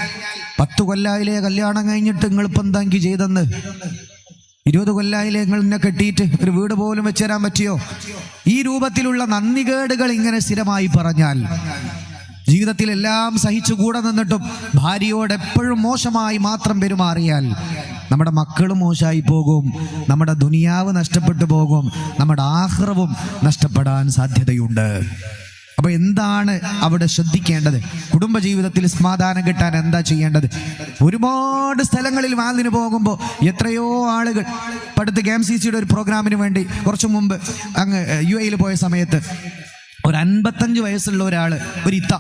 10 കൊല്ലായിലെ കല്യാണം കഴിഞ്ഞിട്ട് നിങ്ങളിപ്പോൾ എന്താ എനിക്ക് ചെയ്തെന്ന്, 20 കൊല്ലായിലെ നിങ്ങൾ എന്നെ കെട്ടിയിട്ട് ഒരു വീട് പോലും വെച്ചുതരാൻ പറ്റിയോ? ഈ രൂപത്തിലുള്ള നന്ദികേടുകൾ ഇങ്ങനെ സ്ഥിരമായി പറഞ്ഞാൽ, ജീവിതത്തിൽ എല്ലാം സഹിച്ചു കൂടെ നിന്നിട്ടും ഭാര്യയോട് എപ്പോഴും മോശമായി മാത്രം പെരുമാറിയാൽ നമ്മുടെ മക്കളും മോശമായി പോകും, നമ്മുടെ ദുനിയാവ് നഷ്ടപ്പെട്ടു പോകും, നമ്മുടെ ആഖിറവും നഷ്ടപ്പെടാൻ സാധ്യതയുണ്ട്. അപ്പൊ എന്താണ് അവിടെ ശ്രദ്ധിക്കേണ്ടത്? കുടുംബജീവിതത്തിൽ സമാധാനം കിട്ടാൻ എന്താ ചെയ്യേണ്ടത്? ഒരുപാട് സ്ഥലങ്ങളിൽ വാലിന് പോകുമ്പോൾ എത്രയോ ആളുകൾ, അടുത്ത് KMCCയുടെ ഒരു പ്രോഗ്രാമിന് വേണ്ടി കുറച്ചു മുമ്പ് അങ്ങ് UAE പോയ സമയത്ത് ഒരു 55 വയസ്സുള്ള ഒരാള്, ഒരു ഇത്ത,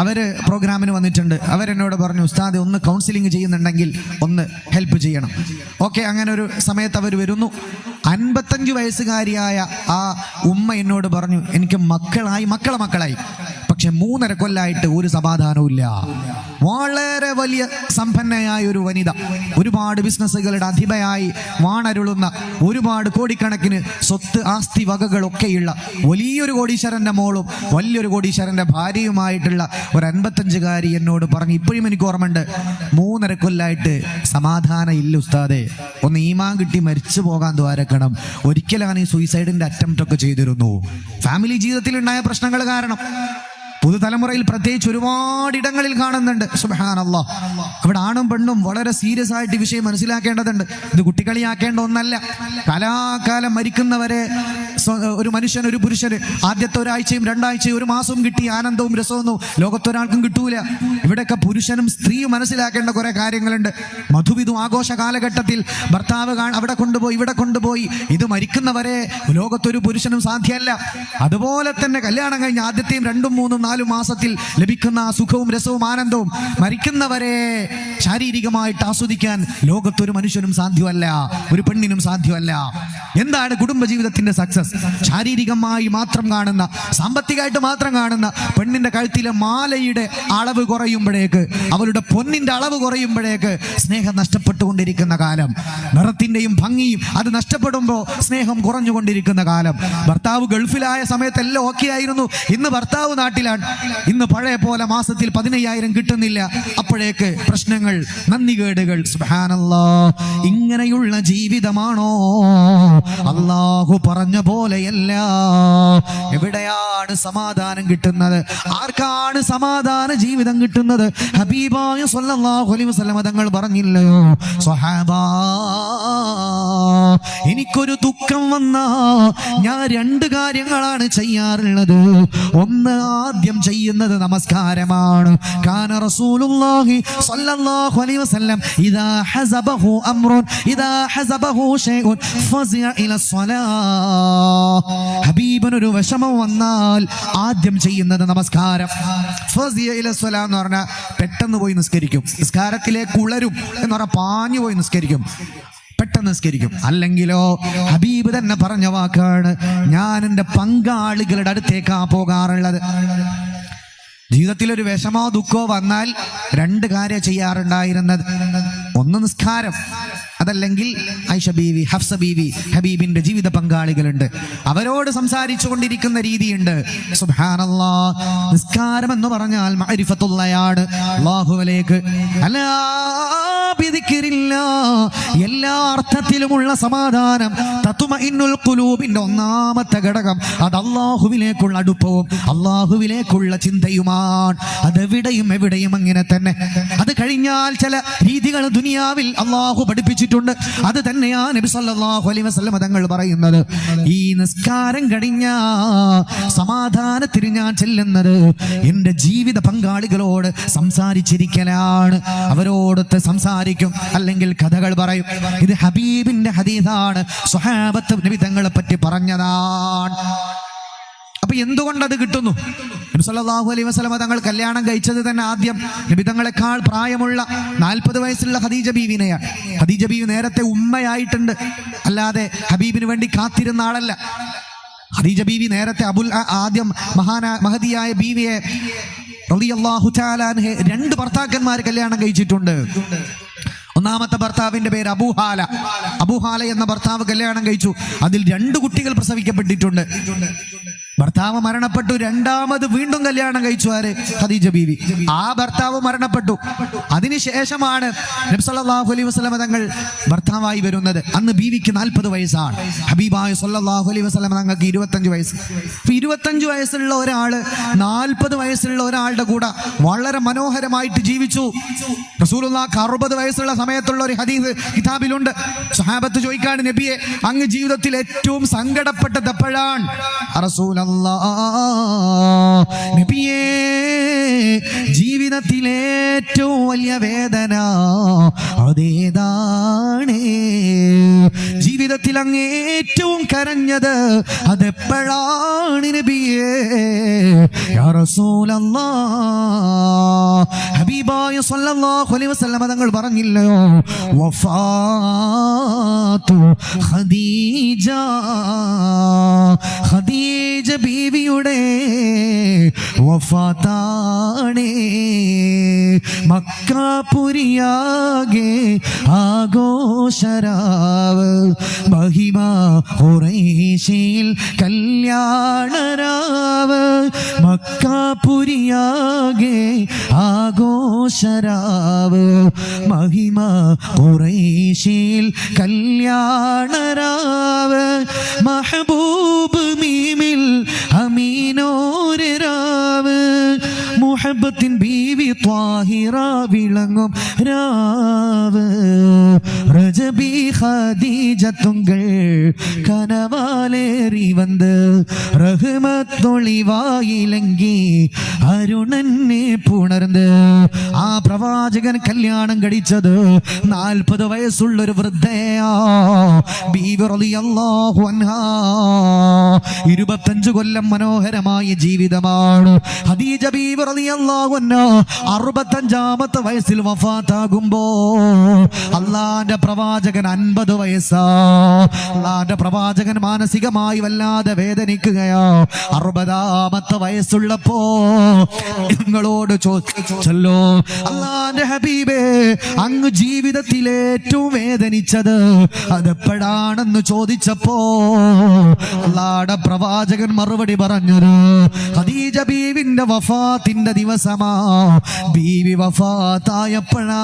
അവര് പ്രോഗ്രാമിന് വന്നിട്ടുണ്ട്. അവരെന്നോട് പറഞ്ഞു, ഉസ്താദ് ഒന്ന് കൗൺസിലിംഗ് ചെയ്യുന്നുണ്ടെങ്കിൽ ഒന്ന് ഹെൽപ്പ് ചെയ്യണം. ഓക്കെ, അങ്ങനെ ഒരു സമയത്ത് അവർ വരുന്നു. 55 വയസ്സുകാരിയായ ആ ഉമ്മ എന്നോട് പറഞ്ഞു, എനിക്ക് മക്കളായി പക്ഷെ 3.5 കൊല്ലായിട്ട് ഒരു സമാധാനവും ഇല്ല. വളരെ വലിയ സമ്പന്നയായ ഒരു വനിത, ഒരുപാട് ബിസിനസ്സുകളുടെ അധിപയായി വാണരുളുന്ന, ഒരുപാട് കോടിക്കണക്കിന് സ്വത്ത് ആസ്തി വകകളൊക്കെയുള്ള വലിയൊരു കോടീശ്വരന്റെ മോളും വലിയൊരു കോടീശ്വരന്റെ ഭാര്യയുമായിട്ടുള്ള ഒരു 55-കാരി എന്നോട് പറഞ്ഞു, ഇപ്പോഴും എനിക്ക് ഓർമ്മയുണ്ട്, 3.5 കൊല്ലായിട്ട് സമാധാനം ഇല്ല ഉസ്താദേ, ഒന്ന് ഈമാൻ കിട്ടി മരിച്ചു പോകാൻ ദ്വാരക്കണം. ഒരിക്കലാണ് ഈ സൂയിസൈഡിന്റെ അറ്റംപ്റ്റ് ഒക്കെ ചെയ്തിരുന്നു. ഫാമിലി ജീവിതത്തിൽ ഉണ്ടായ പ്രശ്നങ്ങൾ കാരണം പുതുതലമുറയിൽ പ്രത്യേകിച്ച് ഒരുപാടിടങ്ങളിൽ കാണുന്നുണ്ട്. സുബ്ഹാനല്ലാഹ്. അവിടെ ആണും പെണ്ണും വളരെ സീരിയസ് ആയിട്ട് വിഷയം മനസ്സിലാക്കേണ്ടതുണ്ട്. ഇത് കുട്ടികളിയാക്കേണ്ട ഒന്നല്ല. കലാകാലം മരിക്കുന്നവരെ ഒരു മനുഷ്യൻ, ഒരു പുരുഷന് ആദ്യത്തെ ഒരാഴ്ചയും 2 ആഴ്ചയും 1 മാസവും കിട്ടിയ ആനന്ദവും രസമൊന്നും ലോകത്തൊരാൾക്കും കിട്ടൂല. ഇവിടെയൊക്കെ പുരുഷനും സ്ത്രീയും മനസ്സിലാക്കേണ്ട കുറെ കാര്യങ്ങളുണ്ട്. മധുവിധു ആഘോഷ കാലഘട്ടത്തിൽ ഭർത്താവ് അവിടെ കൊണ്ടുപോയി ഇവിടെ കൊണ്ടുപോയി, ഇത് മരിക്കുന്നവരെ ലോകത്തൊരു പുരുഷനും സാധ്യമല്ല. അതുപോലെ തന്നെ കല്യാണം കഴിഞ്ഞ് ആദ്യത്തെയും 2, 3, 4 മാസത്തിൽ ലഭിക്കുന്ന സുഖവും രസവും ആനന്ദവും മരിക്കുന്നവരെ ശാരീരികമായിട്ട് ആസ്വദിക്കാൻ ലോകത്തൊരു മനുഷ്യനും സാധ്യമല്ല, ഒരു പെണ്ണിനും സാധ്യമല്ല. എന്താണ് കുടുംബജീവിതത്തിന്റെ സക്സസ്? ശാരീരികമായി മാത്രം കാണുന്ന, സാമ്പത്തികമായിട്ട് മാത്രം കാണുന്ന പെണ്ണിന്റെ കഴുത്തിലെ മാലയുടെ അളവ് കുറയുമ്പോഴേക്ക്, അവളുടെ പൊന്നിന്റെ അളവ് കുറയുമ്പോഴേക്ക് സ്നേഹം നഷ്ടപ്പെട്ടുകൊണ്ടിരിക്കുന്ന കാലം. നിറത്തിന്റെയും ഭംഗിയും അത് നഷ്ടപ്പെടുമ്പോൾ സ്നേഹം കുറഞ്ഞുകൊണ്ടിരിക്കുന്ന കാലം. ഭർത്താവ് ഗൾഫിലായ സമയത്തെല്ലാം ഓക്കെ ആയിരുന്നു. ഇന്ന് ഭർത്താവ് നാട്ടിലാണ്. ഇന്ന് പഴയ പോലെ മാസത്തിൽ 15,000 കിട്ടുന്നില്ല. അപ്പോഴേക്ക് പ്രശ്നങ്ങൾ, നന്ദികേടുകൾ. സുബ്ഹാനല്ലാഹ്. ഇങ്ങനെയുള്ള ജീവിതമാണോ? അല്ലാഹു പറഞ്ഞ പോലെയല്ല. എവിടെയാണ് സമാധാനം കിട്ടുന്നത്? ആർക്കാണ് സമാധാന ജീവിതം കിട്ടുന്നത്? ഹബീബായ സ്വല്ലല്ലാഹു അലൈഹി വസല്ലം തങ്ങൾ പറഞ്ഞില്ലയോ, സ്വഹാബാ എനിക്കൊരു ദുഃഖം വന്നാ ഞാൻ രണ്ട് കാര്യങ്ങളാണ് ചെയ്യാറുള്ളത്. ഒന്ന്, ആദ്യം ചെയ്യുന്നത് നമസ്കാരമാണ്. കാന റസൂലുള്ളാഹി സ്വല്ലല്ലാഹു അലൈഹി വസല്ലം ഇദാ ഹസബഹു അംറുൻ ഇദാ ഹസബഹു ശൈഉൻ ഫസിഅ ഇലാ സ്വലാഹ്. ഹബീബിനൊരു വിഷമം വന്നാൽ ആദ്യം ചെയ്യുന്നത് നമസ്കാരം. ഫസിഅ ഇലാ സ്വലാഹ് എന്ന് പറഞ്ഞാൽ പെട്ടെന്ന് പോയി നിസ്കരിക്കും. നിസ്കാരത്തിലേക്ക് ഉളരും എന്ന് പറഞ്ഞാൽ പാഞ്ഞു പോയി നിസ്കരിക്കും, പെട്ടെന്ന് നിസ്കരിക്കും. അല്ലെങ്കിലോ ഹബീബ് തന്നെ പറഞ്ഞ വാക്കാണ്, ഞാൻ എൻ്റെ പങ്കാളികളുടെ അടുത്തേക്കാ പോകാറുള്ളത്. ജീവിതത്തിൽ ഒരു വിഷമോ ദുഃഖമോ വന്നാൽ രണ്ട് കാര്യം ചെയ്യാറുണ്ടായിരുന്നത്. ഒന്ന് നിസ്കാരം, അതല്ലെങ്കിൽ ഐഷ ബീവി, ഹഫ്സ ബീവി, ഹബീബിന്റെ ജീവിത പങ്കാളികളുണ്ട്, അവരോട് സംസാരിച്ചു കൊണ്ടിരിക്കുന്ന രീതിയുണ്ട്. സുബ്ഹാനല്ലാഹ്, നിസ്കാരം എന്ന് പറഞ്ഞാൽ മഅരിഫത്തുള്ളയാണ്, അല്ലാഹുവിലേക്ക്. അല്ലാ ബിദിക്രില്ലാഹ്, എല്ലാ അർത്ഥത്തിലുമുള്ള സമാധാനം. തത്മഇന്നുൽ ഖുലൂബിന്റെ ഒന്നാമത്തെ ഘടകം അത് അല്ലാഹുവിലേക്കുള്ള അടുപ്പവും അല്ലാഹുവിലേക്കുള്ള ചിന്തയുമാണ്. അതെവിടെയും എവിടെയും അങ്ങനെ തന്നെ. അത് കഴിഞ്ഞാൽ ചില രീതികൾ ദുനിയാവിൽ അല്ലാഹു പഠിപ്പിച്ചിട്ടുണ്ട്. അത് തന്നെയാ നബി സല്ലല്ലാഹു അലൈഹി വസല്ലം തങ്ങൾ പറയുന്നത്. ഈ നിസ്കാരം കഴിഞ്ഞ സമാധാനത്തിന് ഞാൻ ചെല്ലുന്നത് എൻ്റെ ജീവിത പങ്കാളികളോട് സംസാരിച്ചിരിക്കലാണ്. അവരോടൊത്ത് സംസാരിക്കും, അല്ലെങ്കിൽ കഥകൾ പറയും. ഇത് ഹബീബിന്റെ ഹദീസാണ്, സ്വഹാബത്ത് നബി തങ്ങളെ പറ്റി പറഞ്ഞതാണ്. അപ്പൊ എന്തുകൊണ്ടത് കിട്ടുന്നു? നബി സല്ലല്ലാഹു അലൈഹി വസല്ലം തങ്ങൾ കല്യാണം കഴിച്ചത് തന്നെ ആദ്യം നബി തങ്ങളെക്കാൾ പ്രായമുള്ള 40 വയസ്സുള്ള ഖദീജ ബീവിനെയാണ്. ഖദീജ ബീവി നേരത്തെ ഉമ്മയായിട്ടുണ്ട്, അല്ലാതെ ഹബീബിന് വേണ്ടി കാത്തിരുന്ന ആളല്ല. ഖദീജ ബീവി നേരത്തെ ആദ്യം മഹദിയായ ബീവിയെ റളിയല്ലാഹു തആല അൻഹ 2 ഭർത്താക്കന്മാർ കല്യാണം കഴിച്ചിട്ടുണ്ട്. ഒന്നാമത്തെ ഭർത്താവിന്റെ പേര് അബൂഹാല. അബൂഹാല എന്ന ഭർത്താവ് കല്യാണം കഴിച്ചു. അതിൽ 2 കുട്ടികൾ പ്രസവിക്കപ്പെട്ടിട്ടുണ്ട്. ഭർത്താവ് മരണപ്പെട്ടു, രണ്ടാമത് വീണ്ടും കല്യാണം കഴിച്ചു. ആര്? ഖദീജ ബീവി. ആ ഭർത്താവ് മരണപ്പെട്ടു. അതിനുശേഷമാണ് നബി സല്ലല്ലാഹു അലൈഹി വസല്ലം തങ്ങൾ ഭർത്താവായി വരുന്നത്. അന്ന് ബീവിക്ക് 40 വയസ്സാണ്. ഹബീബായ സല്ലല്ലാഹു അലൈഹി വസല്ലം തങ്ങൾക്ക് 25 വയസ്സ്. 25 വയസ്സുള്ള ഒരാള് 40 വയസ്സുള്ള ഒരാളുടെ കൂടെ വളരെ മനോഹരമായിട്ട് ജീവിച്ചു. റസൂലുള്ളാഹിക്ക് 60 വയസ്സുള്ള സമയത്തുള്ള ഒരു ഹദീസ് കിതാബിലുണ്ട്. സ്വഹാബത്ത് ചോദിക്കാണ്, നബിയെ, അങ്ങ് ജീവിതത്തിൽ ഏറ്റവും സങ്കടപ്പെട്ടത് എപ്പോഴാണ്? റസൂൽ നബിയേ, ജീവിതത്തിലെ ഏറ്റവും വലിയ വേദന അതേതാണ്? ജീവിതത്തിൽ അങ്ങ് ഏറ്റവും കരഞ്ഞത് അതെപ്പോഴാണ് നബിയേ? യാ റസൂലല്ലാഹ്, ഹബീബായ സല്ലല്ലാഹു അലൈഹി വസല്ലം തങ്ങൾ പറഞ്ഞില്ലയോ, വഫാത്തു ഖദീജ, ഖദീജ ബീവിയുടെ വഫാത്താണ്. മക്കാപുരിയാകെ ആഘോഷരാവ്, മഹിമ ഖുറൈശിൽ കല്യാണരാവ്. മക്കാപുരിയാകെ ആഘോഷരാവ്, മഹിമ ഖുറൈശിൽ കല്യാണരാവ്. മഹബൂബ് മീമിൽ അമീനോര് രാവ്, മുഹബ്ബത്തിൻ ബീവി ത്വാഹിറ വിളങ്ങും രാവ്. റജബി ഖദീജ തുങ്കൾ കനവാലേറി വന്ന് റഹ്മത്തൊളിവായിലെങ്കി അരുണനെ പുണർന്ന്. ആ പ്രവാചകൻ കല്യാണം കഴിച്ചത് 40 വയസ്സുള്ളൊരു വൃദ്ധയാ, ബീവി റളിയല്ലാഹു അൻഹാ. 25 കൊല്ലം മനോഹരമായ ജീവിതമാണ്. ഖദീജ ബീവി റളിയല്ലാഹു അൻഹാ 65-ാമത്തെ വയസ്സിൽ വഫാത്താകുമ്പോ അള്ളാന്റെ പ്രവാചകൻ 50 വയസ്സാ. അള്ളാന്റെ പ്രവാചകൻ മാനസികമായി വല്ലാതെ വേദനിക്കുകയാ. 60-ാമത്തെ വയസ്സുള്ളപ്പോ ഞങ്ങളോട് ചോദിച്ചല്ലോ, അള്ളാന്റെ ഹബീബേ, അങ്ങ് ജീവിതത്തിൽ ഏറ്റവും വേദനിച്ചത് അതെപ്പോഴാണെന്ന് ചോദിച്ചപ്പോ അള്ളാന്റെ പ്രവാചകൻ മറുപടി പറഞ്ഞത് ഖദീജ ബീവിന്റെ വഫാത്തിന്റെ ദിവസമാ. ബീവി വഫാത്തായപ്പോഴാ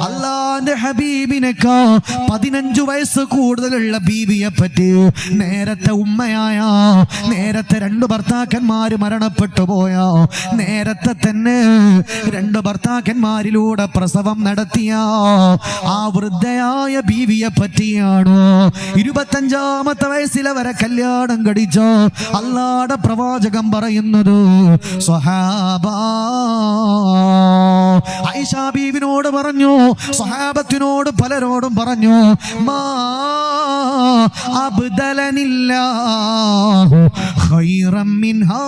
അള്ളാന്റെ ഹബീബിനേക്കാ 15 വയസ്സ് കൂടുതലുള്ള ബീവിയെ പറ്റി നേരത്തെ ഉമ്മയായ, നേരത്തെ 2 ഭർത്താക്കന്മാര് മരണപ്പെട്ടു പോയ, നേരത്തെ തന്നെ 2 ഭർത്താക്കന്മാരിലൂടെ പ്രസവം നടത്തിയ ആ വൃദ്ധയായ ബീവിയെ പറ്റിയാണ്. 25-ാമത്തെ വയസ്സിൽ അവരെ കല്യാണം കഴിച്ചോ അല്ലാഹുവിന്റെ പ്രവാചകൻ പറയുന്നത്. സ്വഹാബ ആയിഷ ബീവിനോട് പറഞ്ഞു, സ്വഹാബത്തിനോട് പലരോടും പറഞ്ഞു, മാ അബ്ദലനില്ലാഹു ഖൈറൻ മിൻഹാ,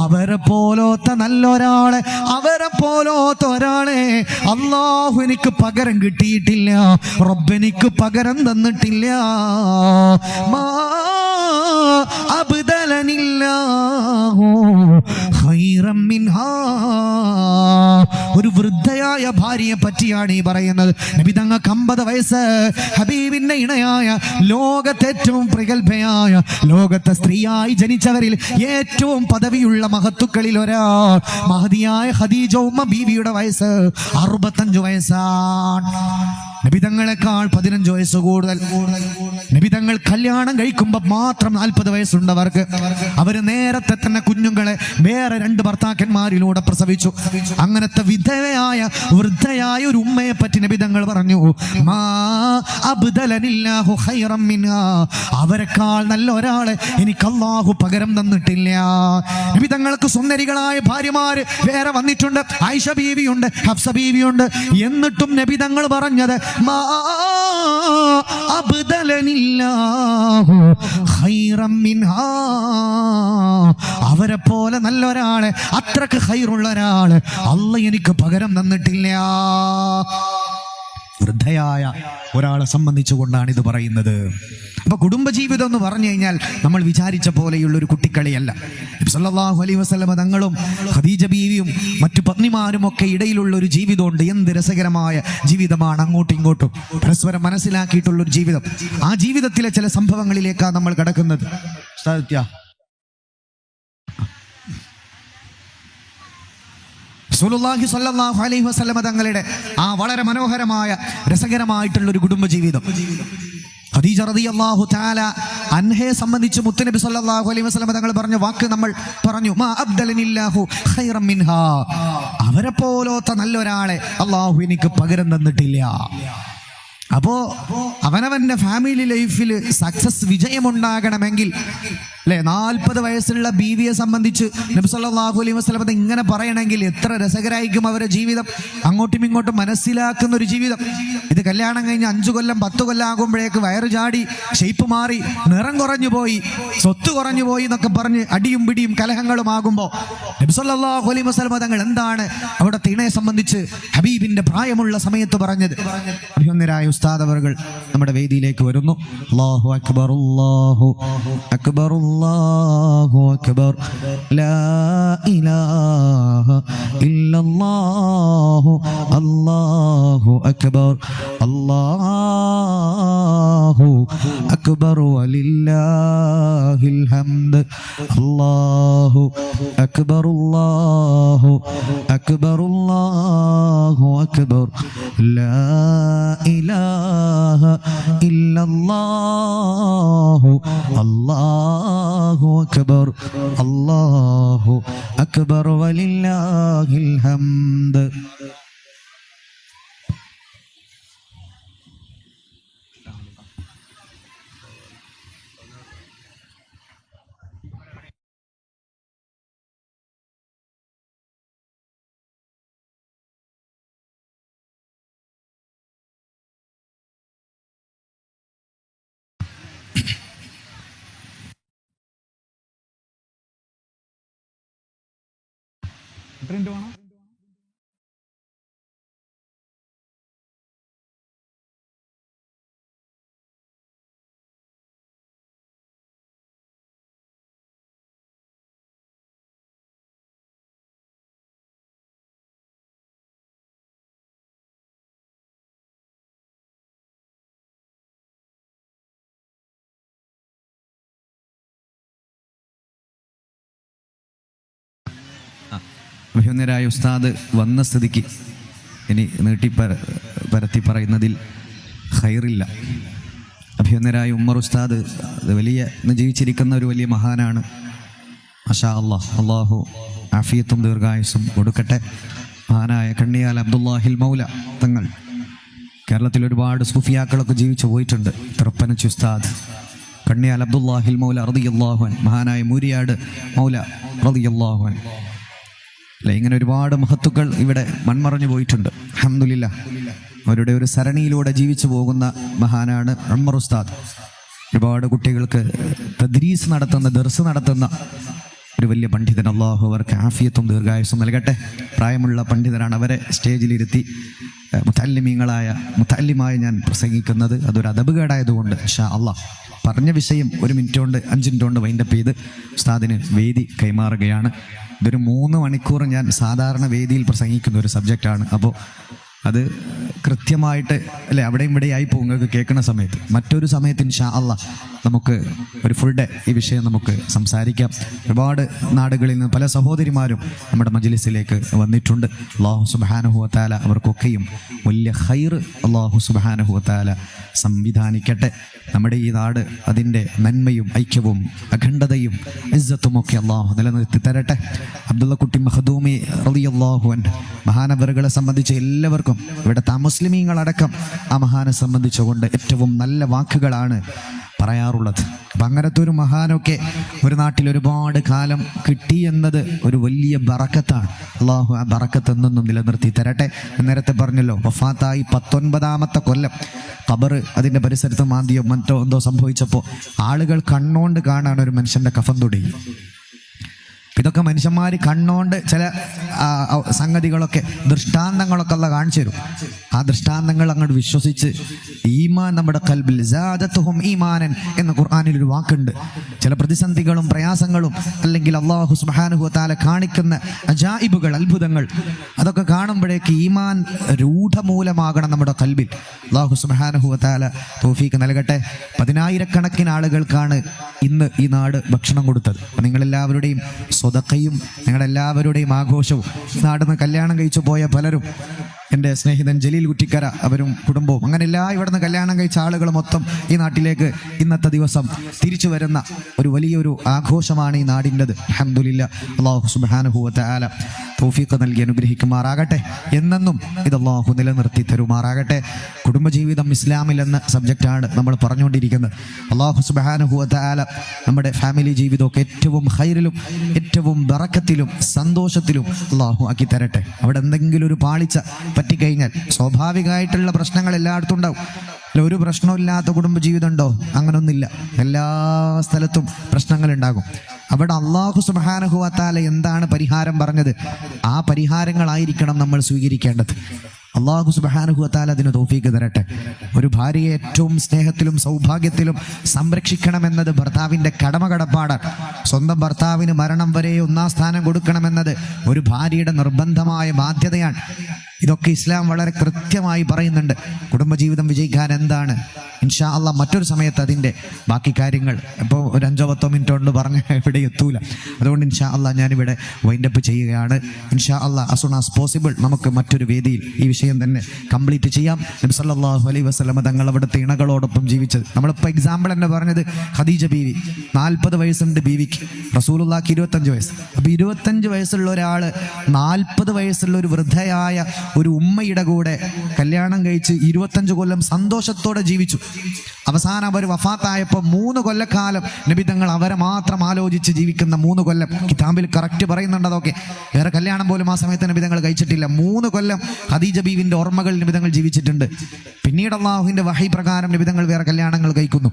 അവരെ പോലത്തെ നല്ലൊരാളെ, അവരെ പോലത്തെ ഒരാളെ അല്ലാഹു എനിക്ക് പകരം കിട്ടിയിട്ടില്ല, റബ്ബെനിക്ക് പകരം തന്നിട്ടില്ല. മാ അബ്ദലനില്ലാഹു ഖൈറൻ മിൻഹാ. ഒരു വൃദ്ധയായ ഭാര്യയെ പറ്റിയാണ് ഈ പറയുന്നത്. നബി തങ്ങൾക്ക് 50 വയസ്സ്, ഹബീബിന്റെ ഇണയായ, ലോകത്തെ ഏറ്റവും പ്രഗത്ഭയായ, ലോകത്തെ സ്ത്രീയായി ജനിച്ചവരിൽ ഏറ്റവും പദവിയുള്ള മഹത്തുക്കളിൽ ഒരാൾ മഹദിയായ ഖദീജ ഉമ്മ ബീവിയുടെ വയസ്സ് 65 വയസ്സാണ്. നബി തങ്ങളെക്കാൾ 15 വയസ്സ് കൂടുതൽ. നബി തങ്ങൾ കല്യാണം കഴിക്കുമ്പോൾ മാത്രം 40 വയസ്സുണ്ടവർക്ക്. അവര് നേരത്തെ തന്നെ കുഞ്ഞുങ്ങളെ വേറെ 2 ഭർത്താക്കന്മാരിലൂടെ പ്രസവിച്ചു. അങ്ങനത്തെ വിധവയായ വൃദ്ധയായ ഒരു ഉമ്മയെ പറ്റി നബി തങ്ങൾ പറഞ്ഞു, മാ അബ്ദലനില്ലാഹു ഖൈറൻ മിൻഹാ, അവരെക്കാൾ നല്ല ഒരാളെ എനിക്ക് അല്ലാഹു പകരം തന്നിട്ടില്ല. നബി തങ്ങൾക്ക് സുന്ദരികളായ ഭാര്യമാര് വേറെ വന്നിട്ടുണ്ട്. ആയിഷ ബീവിയുണ്ട്, ഹഫ്സ ബീവിയുണ്ട്. എന്നിട്ടും നബി തങ്ങൾ പറഞ്ഞത് മാ അബ്ദലനില്ലാഹു ഖൈറൻ മിൻഹാ, അവരെ പോലെ നല്ലൊരാളെ, അത്രക്ക് ഖൈറുള്ള ഒരാള് അല്ലാഹു എനിക്ക് പകരം തന്നിട്ടില്ല. വൃദ്ധയായ ഒരാളെ സംബന്ധിച്ചുകൊണ്ടാണ് ഇത് പറയുന്നത്. അപ്പൊ കുടുംബജീവിതം എന്ന് പറഞ്ഞു കഴിഞ്ഞാൽ നമ്മൾ വിചാരിച്ച പോലെയുള്ള ഒരു കുട്ടിക്കളിയല്ല. സല്ലല്ലാഹു അലൈഹി വസല്ലമ തങ്ങളും ഖദീജ ബീവിയും മറ്റു പത്നിമാരും ഒക്കെ ഇടയിലുള്ള ഒരു ജീവിതമുണ്ട്. എന്ത് രസകരമായ ജീവിതമാണ്, അങ്ങോട്ടും ഇങ്ങോട്ടും പരസ്പരം മനസ്സിലാക്കിയിട്ടുള്ള ഒരു ജീവിതം. ആ ജീവിതത്തിലെ ചില സംഭവങ്ങളിലേക്കാണ് നമ്മൾ കടക്കുന്നത്. റസൂലുള്ളാഹി സ്വല്ലല്ലാഹു അലൈഹി വസല്ലമ തങ്ങളുടെ ആ വളരെ മനോഹരമായ രസകരമായിട്ടുള്ള ഒരു കുടുംബജീവിതം. ഖദീജ റളിയല്ലാഹു തആല അൻഹയെ സംബന്ധിച്ച് മുത്തുനബി സ്വല്ലല്ലാഹു അലൈഹി വസല്ലമ തങ്ങൾ പറഞ്ഞ വാക്ക് നമ്മൾ പറഞ്ഞു, മാ അബ്ദലനില്ലാഹു ഖൈറൻ മിൻഹാ, അവരെ പോലത്തെ നല്ലൊരാളെ അല്ലാഹു എനിക്ക് പകരം തന്നിട്ടില്ല. അപ്പോ അവനവന്റെ ഫാമിലി ലൈഫിൽ സക്സസ്, വിജയമുണ്ടാകണമെങ്കിൽ അല്ലെ, 40 വയസ്സുള്ള ബീവിയെ സംബന്ധിച്ച് നബി സല്ലല്ലാഹു അലൈഹി വസല്ലം ഇങ്ങനെ പറയണമെങ്കിൽ എത്ര രസകരായിരിക്കും അവരുടെ ജീവിതം. അങ്ങോട്ടും ഇങ്ങോട്ടും മനസ്സിലാക്കുന്ന ഒരു ജീവിതം. ഇത് കല്യാണം കഴിഞ്ഞ് 5 കൊല്ലം 10 കൊല്ലം ആകുമ്പോഴേക്ക് വയറ് ചാടി, ഷേപ്പ് മാറി, നിറം കുറഞ്ഞു പോയി, സ്വത്ത് കുറഞ്ഞു പോയി എന്നൊക്കെ പറഞ്ഞ് അടിയും പിടിയും കലഹങ്ങളും ആകുമ്പോൾ നബി സല്ലല്ലാഹു അലൈഹി വസല്ലം തങ്ങൾ എന്താണ് അവിടെ തിണയെ സംബന്ധിച്ച് ഹബീബിന്റെ പ്രായമുള്ള സമയത്ത് പറഞ്ഞത്? അഭിനന്ദരായ ഉസ്താദ് അവർകൾ നമ്മുടെ വേദിയിലേക്ക് വരുന്നു. അല്ലാഹു അക്ബർ, അല്ലാഹു അക്ബർ, അല്ലാഹു അക്ബർ, ലാ ഇലാഹ ഇല്ലല്ലാഹു, അല്ലാഹു അക്ബർ, അല്ലാഹു അക്ബർ വലില്ലാഹിൽ ഹംദ്, അല്ലാഹു അക്ബർ, അല്ലാഹു അക്ബർ, അല്ലാഹു അക്ബർ, ലാ ഇലാഹ ഇല്ലല്ലാഹു, അല്ലാഹു അക്ബർ, അല്ലാഹു അക്ബർ വലില്ലാഹിൽ ഹംദ്. പ്രിന്റ് വേണം. അഭിനന്ദരായ ഉസ്താദ് വന്ന സ്ഥിതിക്ക് ഇനി പരത്തി പറയുന്നതിൽ ഖൈറില്ല. അഭിനന്ദരായ ഉമ്മർ ഉസ്താദ് വലിയ ജീവിച്ചിരിക്കുന്ന ഒരു വലിയ മഹാനാണ്. മാഷാ അല്ലാഹ്, അള്ളാഹു ആഫിയത്തും ദീർഘായുസ്സും കൊടുക്കട്ടെ. മഹാനായ കണ്ണിയാൽ അബ്ദുല്ലാഹിൽ മൗല തങ്ങൾ കേരളത്തിൽ ഒരുപാട് സൂഫിയാക്കളൊക്കെ ജീവിച്ചു പോയിട്ടുണ്ട്. തൃപ്പനച്ചി ഉസ്താദ്, കണ്ണിയാൽ അബ്ദുല്ലാഹിൽ മൗല റളിയല്ലാഹു അൻഹു, മഹാനായ മൂരിയാട് മൗല റളിയല്ലാഹു അൻഹു. അല്ലെ, ഇങ്ങനെ ഒരുപാട് മഹത്തുക്കൾ ഇവിടെ മൺമറഞ്ഞു പോയിട്ടുണ്ട്. അൽഹംദുലില്ലാഹ്, അവരുടെ ഒരു സരണിയിലൂടെ ജീവിച്ചു പോകുന്ന മഹാനാണ് ഉമ്മർ ഉസ്താദ്. ഒരുപാട് കുട്ടികൾക്ക് തദ്രീസ് നടത്തുന്ന, ദർസ് നടത്തുന്ന ഒരു വലിയ പണ്ഡിതൻ. അല്ലാഹു അവർക്ക് ആഫിയത്തും ദീർഘായുസ്സും നൽകട്ടെ. പ്രായമുള്ള പണ്ഡിതരാണ്. അവരെ സ്റ്റേജിലിരുത്തി മുത്തല്ലിമായ ഞാൻ പ്രസംഗിക്കുന്നത് അതൊരു അദബുകേടായതുകൊണ്ട് ഇൻഷാ അല്ലാഹ് പറഞ്ഞ വിഷയം 1 മിനിറ്റ് കൊണ്ട് 5 മിനിറ്റ് കൊണ്ട് വൈൻഡപ്പ് ചെയ്ത് ഉസ്താദിന് വേദി കൈമാറുകയാണ്. ഇതൊരു 3 മണിക്കൂർ ഞാൻ സാധാരണ വേദിയിൽ പ്രസംഗിക്കുന്ന ഒരു സബ്ജക്റ്റാണ്. അപ്പോൾ അത് കൃത്യമായിട്ട് അല്ലെ അവിടെയും ഇവിടെ ആയി പോകും നിങ്ങൾക്ക് കേൾക്കുന്ന സമയത്ത്. മറ്റൊരു സമയത്ത് ഇൻഷാ അല്ലാഹ് നമുക്ക് ഒരു ഫുൾ ഡേ ഈ വിഷയം നമുക്ക് സംസാരിക്കാം. ഒരുപാട് നാടുകളിൽ നിന്ന് പല സഹോദരിമാരും നമ്മുടെ മജ്ലിസിലേക്ക് വന്നിട്ടുണ്ട്. അല്ലാഹു സുബ്ഹാനഹു വ തആല അവർക്കൊക്കെയും വലിയ ഖൈർ അല്ലാഹു സുബ്ഹാനഹു വ തആല സംവിധാനിക്കട്ടെ. നമ്മുടെ ഈ നാട് അതിൻ്റെ നന്മയും ഐക്യവും അഖണ്ഡതയും ഇസ്സത്തുമൊക്കെ അല്ലാഹു നിലനിർത്തി തരട്ടെ. അബ്ദുള്ള കുട്ടി മഖ്ദൂമി റളിയല്ലാഹു അൻഹു മഹാനവറുകളെ സംബന്ധിച്ച് എല്ലാവർക്കും ഇവിടുത്തെ മുസ്ലിമീങ്ങളടക്കം ആ മഹാനെ സംബന്ധിച്ചുകൊണ്ട് ഏറ്റവും നല്ല വാക്കുകളാണ് പറയാറുള്ളത്. അപ്പം അങ്ങനത്തെ ഒരു മഹാനൊക്കെ ഒരു നാട്ടിൽ ഒരുപാട് കാലം കിട്ടി എന്നത് ഒരു വലിയ ബറക്കത്താണ്. അള്ളാഹു ആ ബറക്കത്ത് എന്നൊന്നും നിലനിർത്തി തരട്ടെ. നേരത്തെ പറഞ്ഞല്ലോ, വഫാത്തായി 19ാമത്തെ കൊല്ലം ഖബർ അതിൻ്റെ പരിസരത്ത് മാന്തിയോ മറ്റോ എന്തോ സംഭവിച്ചപ്പോൾ ആളുകൾ കണ്ണോണ്ട് കാണാൻ ഒരു മനുഷ്യൻ്റെ കഫൻ തുടങ്ങി. ഇതൊക്കെ മനുഷ്യന്മാർ കണ്ണോണ്ട് ചില സംഗതികളൊക്കെ ദൃഷ്ടാന്തങ്ങളൊക്കെ അല്ലാഹ് കാണിച്ചു തരും. ആ ദൃഷ്ടാന്തങ്ങൾ അങ്ങോട്ട് വിശ്വസിച്ച് ഈമാൻ നമ്മുടെ ഖൽബിൽ സാദത്തുഹും ഈമാനൻ എന്ന ഖുർആനിൽ ഒരു വാക്കുണ്ട്. ചില പ്രതിസന്ധികളും പ്രയാസങ്ങളും അല്ലെങ്കിൽ അല്ലാഹു സുബ്ഹാനഹു വ തആല കാണിക്കുന്ന അജായിബുകൾ, അത്ഭുതങ്ങൾ, അതൊക്കെ കാണുമ്പോഴേക്ക് ഈമാൻ രൂഢമൂലമാകണം നമ്മുടെ ഖൽബിൽ. അല്ലാഹു സുബ്ഹാനഹു വ തആല തൗഫീഖ് നൽകട്ടെ. 10,000-കണക്കിന് ആളുകൾക്കാണ് ഇന്ന് ഈ നാട് ഭക്ഷണം കൊടുത്തത്. നിങ്ങളെല്ലാവരുടെയും സ്വതക്കയും നിങ്ങളെല്ലാവരുടെയും ആഘോഷവും, നാടിന്ന് കല്യാണം കഴിച്ചു പോയ പലരും, എൻ്റെ സ്നേഹിതൻ ജലീൽ കുറ്റിക്കര അവരും കുടുംബവും, അങ്ങനെ ഇവിടുന്ന് കല്യാണം കഴിച്ച ആളുകൾ മൊത്തം ഈ നാട്ടിലേക്ക് ഇന്നത്തെ ദിവസം തിരിച്ചു വരുന്ന ഒരു വലിയൊരു ആഘോഷമാണ് ഈ നാടിൻ്റെത്. അൽഹംദുലില്ലാഹ്, അല്ലാഹു സുബ്ഹാനഹു വ തആല തൗഫീഖ് നൽകി അനുഗ്രഹിക്കുമാറാകട്ടെ. എന്നെന്നും ഇത് അല്ലാഹു നിലനിർത്തി തരുമാറാകട്ടെ. കുടുംബജീവിതം ഇസ്ലാമിൽ എന്ന സബ്ജക്റ്റാണ് നമ്മൾ പറഞ്ഞുകൊണ്ടിരിക്കുന്നത്. അല്ലാഹു സുബ്ഹാനഹു വ തആല നമ്മുടെ ഫാമിലി ജീവിതമൊക്കെ ഏറ്റവും ഖൈറിലും ഏറ്റവും ബറക്കത്തിലും സന്തോഷത്തിലും അല്ലാഹു ആക്കി തരട്ടെ. അവിടെ എന്തെങ്കിലും ഒരു പാളിച്ച പറ്റിക്കഴിഞ്ഞാൽ സ്വാഭാവികമായിട്ടുള്ള പ്രശ്നങ്ങൾ എല്ലായിടത്തും ഉണ്ടാവും. ഒരു പ്രശ്നമില്ലാത്ത കുടുംബജീവിതം ഉണ്ടോ? അങ്ങനൊന്നുമില്ല. എല്ലാ സ്ഥലത്തും പ്രശ്നങ്ങൾ ഉണ്ടാകും. അവിടെ അല്ലാഹു സുബ്ഹാനഹു വ തആല എന്താണ് പരിഹാരം പറഞ്ഞത്, ആ പരിഹാരങ്ങളായിരിക്കണം നമ്മൾ സ്വീകരിക്കേണ്ടത്. അല്ലാഹു സുബ്ഹാനഹു വ തആല അതിന് തൗഫീഖ് തരട്ടെ. ഒരു ഭാര്യയെ ഏറ്റവും സ്നേഹത്തിലും സൗഭാഗ്യത്തിലും സംരക്ഷിക്കണമെന്നത് ഭർത്താവിൻ്റെ കടപ്പാടാണ്. സ്വന്തം ഭർത്താവിന് മരണം വരെ 1-ാം സ്ഥാനം കൊടുക്കണമെന്നത് ഒരു ഭാര്യയുടെ നിർബന്ധമായ ബാധ്യതയാണ്. ഇതൊക്കെ ഇസ്ലാം വളരെ കൃത്യമായി പറയുന്നുണ്ട്. കുടുംബജീവിതം വിജയിക്കാൻ എന്താണ്, ഇൻഷാ അല്ലാഹ് മറ്റൊരു സമയത്ത് അതിൻ്റെ ബാക്കി കാര്യങ്ങൾ ഇപ്പോൾ ഒരു 5-10 മിനിറ്റ് കൊണ്ട് പറഞ്ഞ് ഇവിടെ എത്തൂല. അതുകൊണ്ട് ഇൻഷാ അല്ലാഹ് ഞാനിവിടെ വൈൻഡപ്പ് ചെയ്യുകയാണ്. ഇൻഷാ അല്ലാഹ് as soon as possible നമുക്ക് മറ്റൊരു വേദിയിൽ ഈ വിഷയം തന്നെ കംപ്ലീറ്റ് ചെയ്യാം. നബി സല്ലല്ലാഹു അലൈഹി വസല്ലം തങ്ങൾ അവിടുത്തെ ഇണകളോടൊപ്പം ജീവിച്ചത്, നമ്മളിപ്പോൾ എക്സാമ്പിൾ തന്നെ പറഞ്ഞത് ഖദീജ ബീവി. 40 വയസ്സുണ്ട് ബീവിക്ക്, റസൂലുള്ളാഹിക്ക് 25 വയസ്സ്. അപ്പോൾ 25 വയസ്സുള്ള ഒരാൾ 40 വയസ്സുള്ള ഒരു വൃദ്ധയായ ഒരു ഉമ്മയുടെ കൂടെ കല്യാണം കഴിച്ച് 25 കൊല്ലം സന്തോഷത്തോടെ ജീവിച്ചു. അവസാനം അവർ വഫാത്തായപ്പോൾ 3 കൊല്ലക്കാലം നബി തങ്ങൾ അവരെ മാത്രം ആലോചിച്ച് ജീവിക്കുന്ന 3 കൊല്ലം കിതാബിൽ കറക്റ്റ് പറയുന്നുണ്ട്. അതൊക്കെ വേറെ കല്യാണം പോലും ആ സമയത്ത് നബി തങ്ങൾ കഴിച്ചിട്ടില്ല. 3 കൊല്ലം ഖദീജ ബീവിന്റെ ഓർമ്മകൾ നബി തങ്ങൾ ജീവിച്ചിട്ടുണ്ട്. പിന്നീട് അള്ളാഹുവിന്റെ വഹി പ്രകാരം നബി തങ്ങൾ വേറെ കല്യാണങ്ങൾ കഴിക്കുന്നു.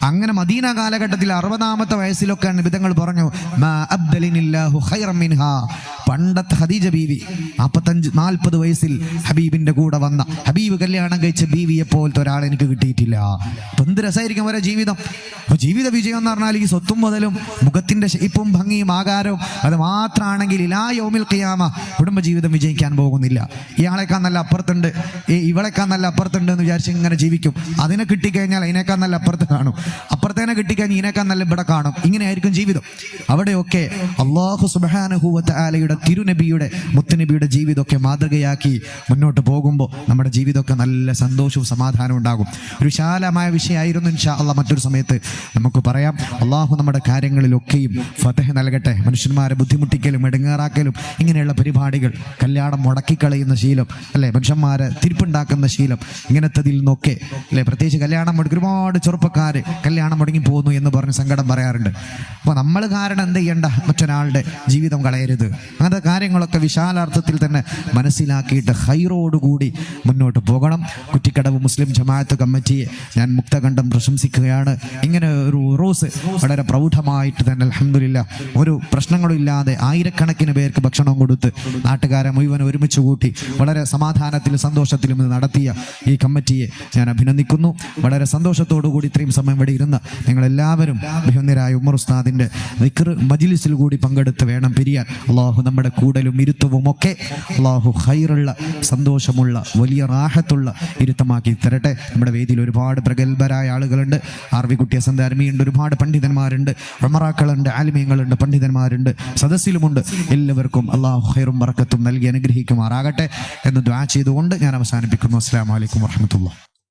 അങ്ങനെ മദീന കാലഘട്ടത്തിൽ 60-ാമത്തെ വയസ്സിലൊക്കെ നബിതങ്ങൾ പറഞ്ഞു, മാ അബ്ദലിനില്ലാഹു ഖൈറൻ മിൻഹാ. പണ്ടത്തെ ഖദീജ ബീവി 45-40 വയസ്സിൽ ഹബീബിന്റെ കൂടെ വന്ന, ഹബീബ് കല്യാണം കഴിച്ച ബീവിയെ പോലത്തെ ഒരാൾ എനിക്ക് കിട്ടിയിട്ടില്ല. എന്ത് രസമായിരിക്കും അവരെ ജീവിതം. അപ്പോൾ ജീവിത വിജയം എന്ന് പറഞ്ഞാൽ ഈ സ്വത്തും മുതലും മുഖത്തിന്റെ ഷേപ്പും ഭംഗിയും ആകാരവും അത് മാത്രമാണെങ്കിൽ ഇലാ യൗമിൽ ഖിയാമ കുടുംബജീവിതം വിജയിക്കാൻ പോകുന്നില്ല. ഇയാളെക്കാൾ നല്ല അപ്പുറത്തുണ്ട്, ഇവളെക്കാൾ നല്ല അപ്പുറത്തുണ്ട് എന്ന് വിചാരിച്ച് ഇങ്ങനെ ജീവിക്കും. അതിനെ കിട്ടിക്കഴിഞ്ഞാൽ അതിനേക്കാൾ നല്ല അപ്പുറത്ത് കാണും, അപ്പുറത്തേനെ കിട്ടിക്കഴിഞ്ഞാൽ ഇതിനേക്കാൾ നല്ല ഇവിടെ കാണും. ഇങ്ങനെയായിരിക്കും ജീവിതം. അവിടെയൊക്കെ അല്ലാഹു സുബ്ഹാനഹു വ തആലയുടെ നമ്മുടെ തിരുനബിയുടെ മുത്തുനബിയുടെ ജീവിതമൊക്കെ മാതൃകയാക്കി മുന്നോട്ട് പോകുമ്പോൾ നമ്മുടെ ജീവിതമൊക്കെ നല്ല സന്തോഷവും സമാധാനവും ഉണ്ടാകും. ഒരു വിശാലമായ വിഷയമായിരുന്നു. ഇൻഷാ അല്ലാഹ് മറ്റൊരു സമയത്ത് നമുക്ക് പറയാം. അള്ളാഹു നമ്മുടെ കാര്യങ്ങളിലൊക്കെയും ഫതഹ് നൽകട്ടെ. മനുഷ്യന്മാരെ ബുദ്ധിമുട്ടിക്കലും ഇടങ്ങേറാക്കലും ഇങ്ങനെയുള്ള പരിപാടികൾ, കല്യാണം മുടക്കിക്കളയുന്ന ശീലം അല്ലെ, മനുഷ്യന്മാരെ തിരിപ്പുണ്ടാക്കുന്ന ശീലം, ഇങ്ങനത്തതിൽ നിന്നൊക്കെ അല്ലെ, പ്രത്യേകിച്ച് കല്യാണം മുടക്കി ഒരുപാട് ചെറുപ്പക്കാർ കല്യാണം മുടങ്ങി പോകുന്നു എന്ന് പറഞ്ഞ് സങ്കടം പറയാറുണ്ട്. അപ്പോൾ നമ്മൾ കാരണം എന്ത് ചെയ്യണ്ട, മറ്റൊരാളുടെ ജീവിതം കളയരുത്. അങ്ങനത്തെ കാര്യങ്ങളൊക്കെ വിശാലാർത്ഥത്തിൽ തന്നെ മനസ്സിലാക്കിയിട്ട് ഹൈറോടുകൂടി മുന്നോട്ട് പോകണം. കുറ്റിക്കടവ് മുസ്ലിം ജമാഅത്ത് കമ്മിറ്റിയെ ഞാൻ മുക്തകണ്ഠം പ്രശംസിക്കുകയാണ്. ഇങ്ങനെ ഒരു റോസ് വളരെ പ്രൗഢമായിട്ട് തന്നെ അൽഹംദുലില്ലാഹ് ഒരു പ്രശ്നങ്ങളും ഇല്ലാതെ ആയിരക്കണക്കിന് പേർക്ക് ഭക്ഷണം കൊടുത്ത് നാട്ടുകാരെ മുഴുവൻ ഒരുമിച്ച് കൂട്ടി വളരെ സമാധാനത്തിലും സന്തോഷത്തിലും ഇത് നടത്തിയ ഈ കമ്മിറ്റിയെ ഞാൻ അഭിനന്ദിക്കുന്നു. വളരെ സന്തോഷത്തോടു കൂടി ഇത്രയും സമയം ഇവിടെ ഇരുന്ന നിങ്ങളെല്ലാവരും ബഹുമാന്യരായ ഉമർ ഉസ്താദിന്റെ ദിക്ർ മജ്ലിസിൽ കൂടി പങ്കെടുത്ത് വേണം പിരിയാൻ. അള്ളാഹു നമ്മുടെ കൂടലും ഇരുത്തവും ഒക്കെ അള്ളാഹു ഖൈറുള്ള സന്തോഷമുള്ള വലിയ റാഹത്തുള്ള ഇരുത്തമാക്കി തരട്ടെ. നമ്മുടെ വേദിയിൽ ഒരുപാട് പ്രഗത്ഭരായ ആളുകളുണ്ട്. ആർവിക്കുട്ടി അസന്താരമിയുണ്ട്, ഒരുപാട് പണ്ഡിതന്മാരുണ്ട്, ഉമറാക്കളുണ്ട്, ആലിമീങ്ങളുണ്ട്, പണ്ഡിതന്മാരുണ്ട്, സദസ്സിലുമുണ്ട്. എല്ലാവർക്കും അള്ളാഹു ഖൈറും ബറക്കത്തും നൽകി അനുഗ്രഹിക്കുമാറാകട്ടെ എന്ന് ദുആ ചെയ്തുകൊണ്ട് ഞാൻ അവസാനിപ്പിക്കുന്നു. അസ്സലാമു അലൈക്കും വറഹ്മത്തുള്ളാഹി.